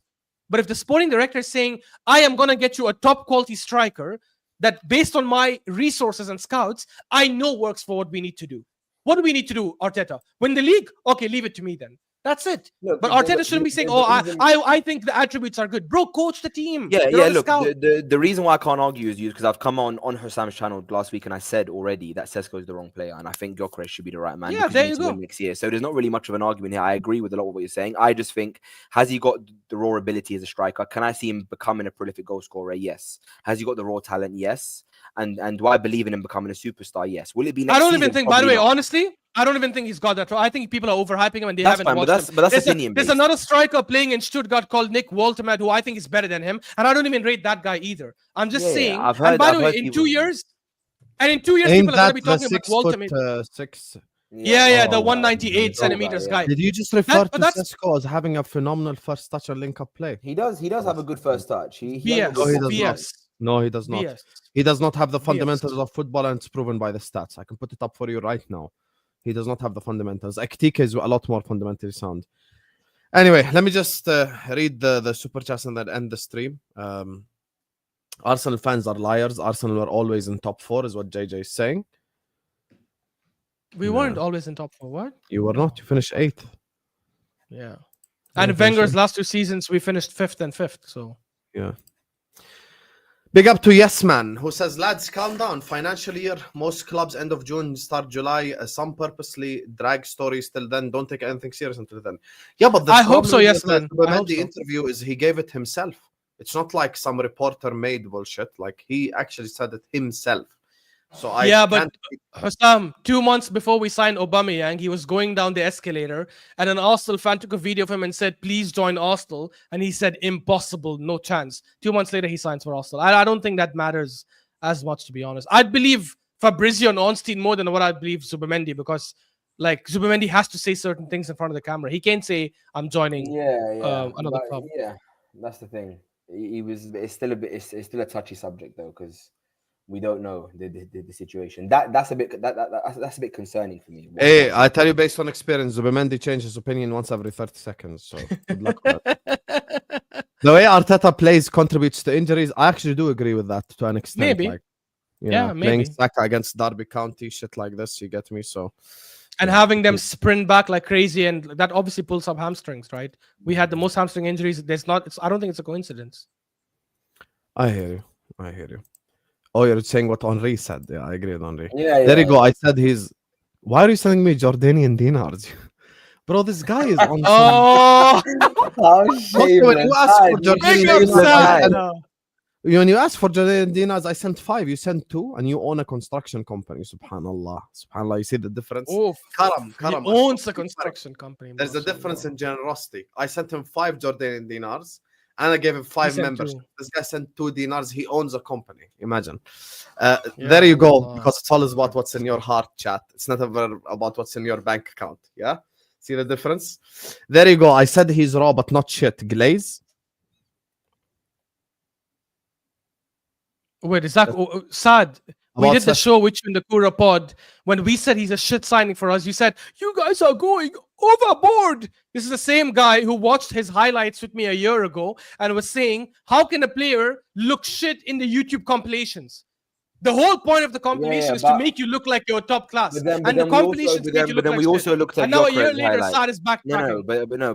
But if the sporting director is saying, I am going to get you a top quality striker that based on my resources and scouts, I know works for what we need to do. What do we need to do, Arteta? Win the league? Okay, leave it to me then. That's it. Look, but Arteta shouldn't be saying, I think the attributes are good. Bro, coach the team. Yeah, look, the reason why I can't argue is because I've come on Hussam's channel last week and I said already that Sesko is the wrong player and I think Gyökeres should be the right man. Yeah, there you go. Next year. So there's not really much of an argument here. I agree with a lot of what you're saying. I just think, has he got the raw ability as a striker? Can I see him becoming a prolific goal scorer? Yes. Has he got the raw talent? Yes. And do I believe in him becoming a superstar? Yes. Will it be next season? I don't even think, by the way, honestly, I don't even think he's got that. I think people are overhyping him and they haven't watched him. But that's opinion. There's another striker playing in Stuttgart called Nick Wolterman, who I think is better than him. And I don't even rate that guy either. I'm just saying. And by the way, in 2 years, people are going to be talking about Wolterman. The 198 centimeters guy. Did you just refer to Sesko as having a phenomenal first touch and link-up play? He does have a good first touch. No, he does not. He does not have the fundamentals of football, and it's proven by the stats. I can put it up for you right now. He does not have the fundamentals. Ektika is a lot more fundamentally sound. Anyway, let me just read the super chats and then end the stream. Arsenal fans are liars. Arsenal were always in top 4, is what JJ is saying. We weren't always in top 4. What? You were not. You finished 8th. Yeah. And Wenger's last 2 seasons, we finished 5th and 5th. So yeah. Big up to Yes Man, who says, lads, calm down. Financial year, most clubs end of June, start July. Some purposely drag stories till then. Don't take anything serious until then. Yeah, but I hope so, Yes Man. The interview is he gave it himself. It's not like some reporter made bullshit. Like he actually said it himself. So but Hussam, 2 months before we signed Aubameyang, he was going down the escalator, and an Arsenal fan took a video of him and said, "Please join Arsenal," and he said, "Impossible, no chance." 2 months later, he signs for Arsenal. I don't think that matters as much, to be honest. I'd believe Fabrizio and Ornstein more than what I believe Zubimendi, because like Zubimendi has to say certain things in front of the camera. He can't say, "I'm joining." Another club. Yeah, that's the thing. It's still a touchy subject though, because we don't know the situation. That's a bit concerning for me. Hey, I tell you, based on experience, Zubimendi changes his opinion once every 30 seconds. So good luck with that. The way Arteta plays contributes to injuries. I actually do agree with that to an extent. Maybe. Like, maybe. Playing Saka against Derby County, shit like this, you get me? So. And having them sprint back like crazy, and that obviously pulls up hamstrings, right? We had the most hamstring injuries. I don't think it's a coincidence. I hear you. Oh, you're saying what Henri said. Yeah, I agree with Henri. Yeah. There you go. I said why are you sending me Jordanian dinars? Bro, this guy is on. When you ask for Jordanian dinars, I sent 5. You sent 2, and you own a construction company. Subhanallah. You see the difference? Oh, Karam. He owns a construction company. There's a difference in generosity. I sent him 5 Jordanian dinars, And I gave him 5 sent members. 2. This guy sent 2 dinars. He owns a company. Imagine. There you go. Allah. Because it's always about what's in your heart, chat. It's not ever about what's in your bank account. Yeah? See the difference? There you go. I said he's raw, but not shit. Glaze. Wait, is that Sad? We About did the Sesko. show with you in the Kura pod. When we said he's a shit signing for us, you said, you guys are going overboard. This is the same guy who watched his highlights with me a year ago and was saying, how can a player look shit in the YouTube compilations? The whole point of the compilation is to make you look like you're top class. But then the compilation to make you look like we shit. also looked at And now a Gyökeres year later, highlights. Sad is backtracking.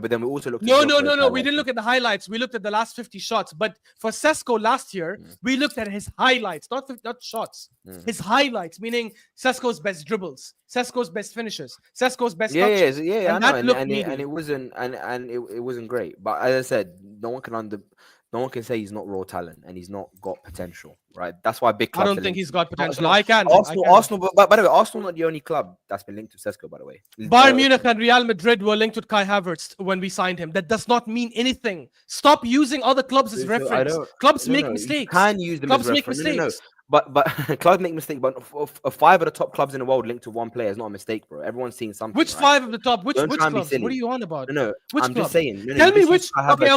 But then we also looked at No. Gyökeres We highlights. didn't look at the highlights. We looked at the last 50 shots. But for Sesko last year, we looked at his highlights, not shots. His highlights, meaning Sesko's best dribbles, Sesko's best finishes, Sesko's best touches. Yeah, And I that know. looked And medium. it wasn't it wasn't great. But as I said, no one can say he's not raw talent and he's not got potential, right? That's why big I clubs. don't are think linked he's to got him. potential. I can. Arsenal. But by the way, Arsenal not the only club that's been linked to Sesko. By the way, Bayern Munich and Real Madrid were linked with Kai Havertz when we signed him. That does not mean anything. Stop using other clubs as reference. Clubs make mistakes. You can use them Clubs as make reference. mistakes. But clubs make mistakes. But 5 of the top clubs in the world linked to one player is not a mistake, bro. Everyone's seeing something. Which right? 5 of the top? Which Don't try and be clubs? What silly. are you on about? No, Which I'm club? just saying. Tell me which. Okay.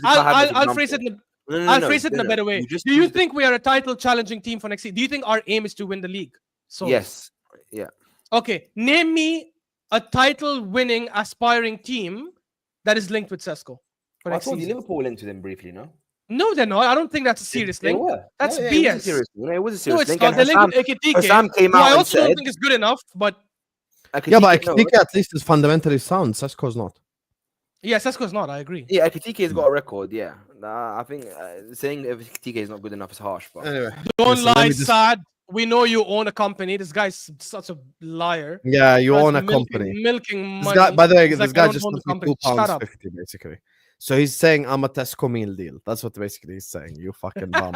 I'll phrase it. I'll phrase it in a better way. Do you think we are a title challenging team for next season? Do you think our aim is to win the league? So Yes. Yeah. Okay. Name me a title winning aspiring team that is linked with Sesko for I next told you season. Liverpool linked with him briefly, no? No, they're not. I don't think that's a serious They link. were. That's Yeah, BS. It was a serious, it was a No, serious it's link. not. And They're linked with Ekitike, Hussam came who out I and also don't said- think is good enough. But Yeah, but no, Ekitike at least is fundamentally sound. Sesko's not. yeah, Sesko's not. I agree. Yeah, Ekitike has got a record. Yeah, I think saying if Ekitike is not good enough is harsh. But Anyway. Don't listen, let lie, me just- Sad. We know you own a company. This guy's such a liar. Yeah, you Guy's own a milking- company. Milking This money. guy, by the way, He's this like, I guy don't just own the wants me company. Shut up. £2.50 basically. So he's saying I'm a Tesco meal deal. That's what basically he's saying. You fucking bum.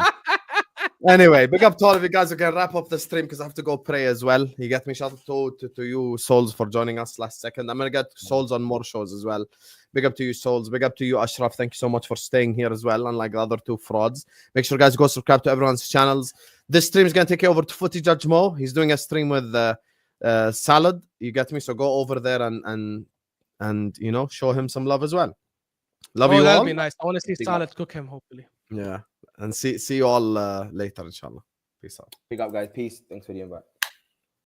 Anyway, big up to all of you guys. We can wrap up the stream because I have to go pray as well. You get me? Shout out to you, Souls, for joining us last second. I'm gonna get Souls on more shows as well. Big up to you, Souls. Big up to you, Ashraf. Thank you so much for staying here as well, unlike the other 2 frauds. Make sure, guys, go subscribe to everyone's channels. This stream is gonna take you over to Footy Judge Mo. He's doing a stream with Salad. You get me? So go over there and you know, show him some love as well. Love you that'll all. be nice. I want to see Salad cook him, hopefully. Yeah, and see you all later, inshallah. Peace out. big up, guys. Peace. Thanks for the invite.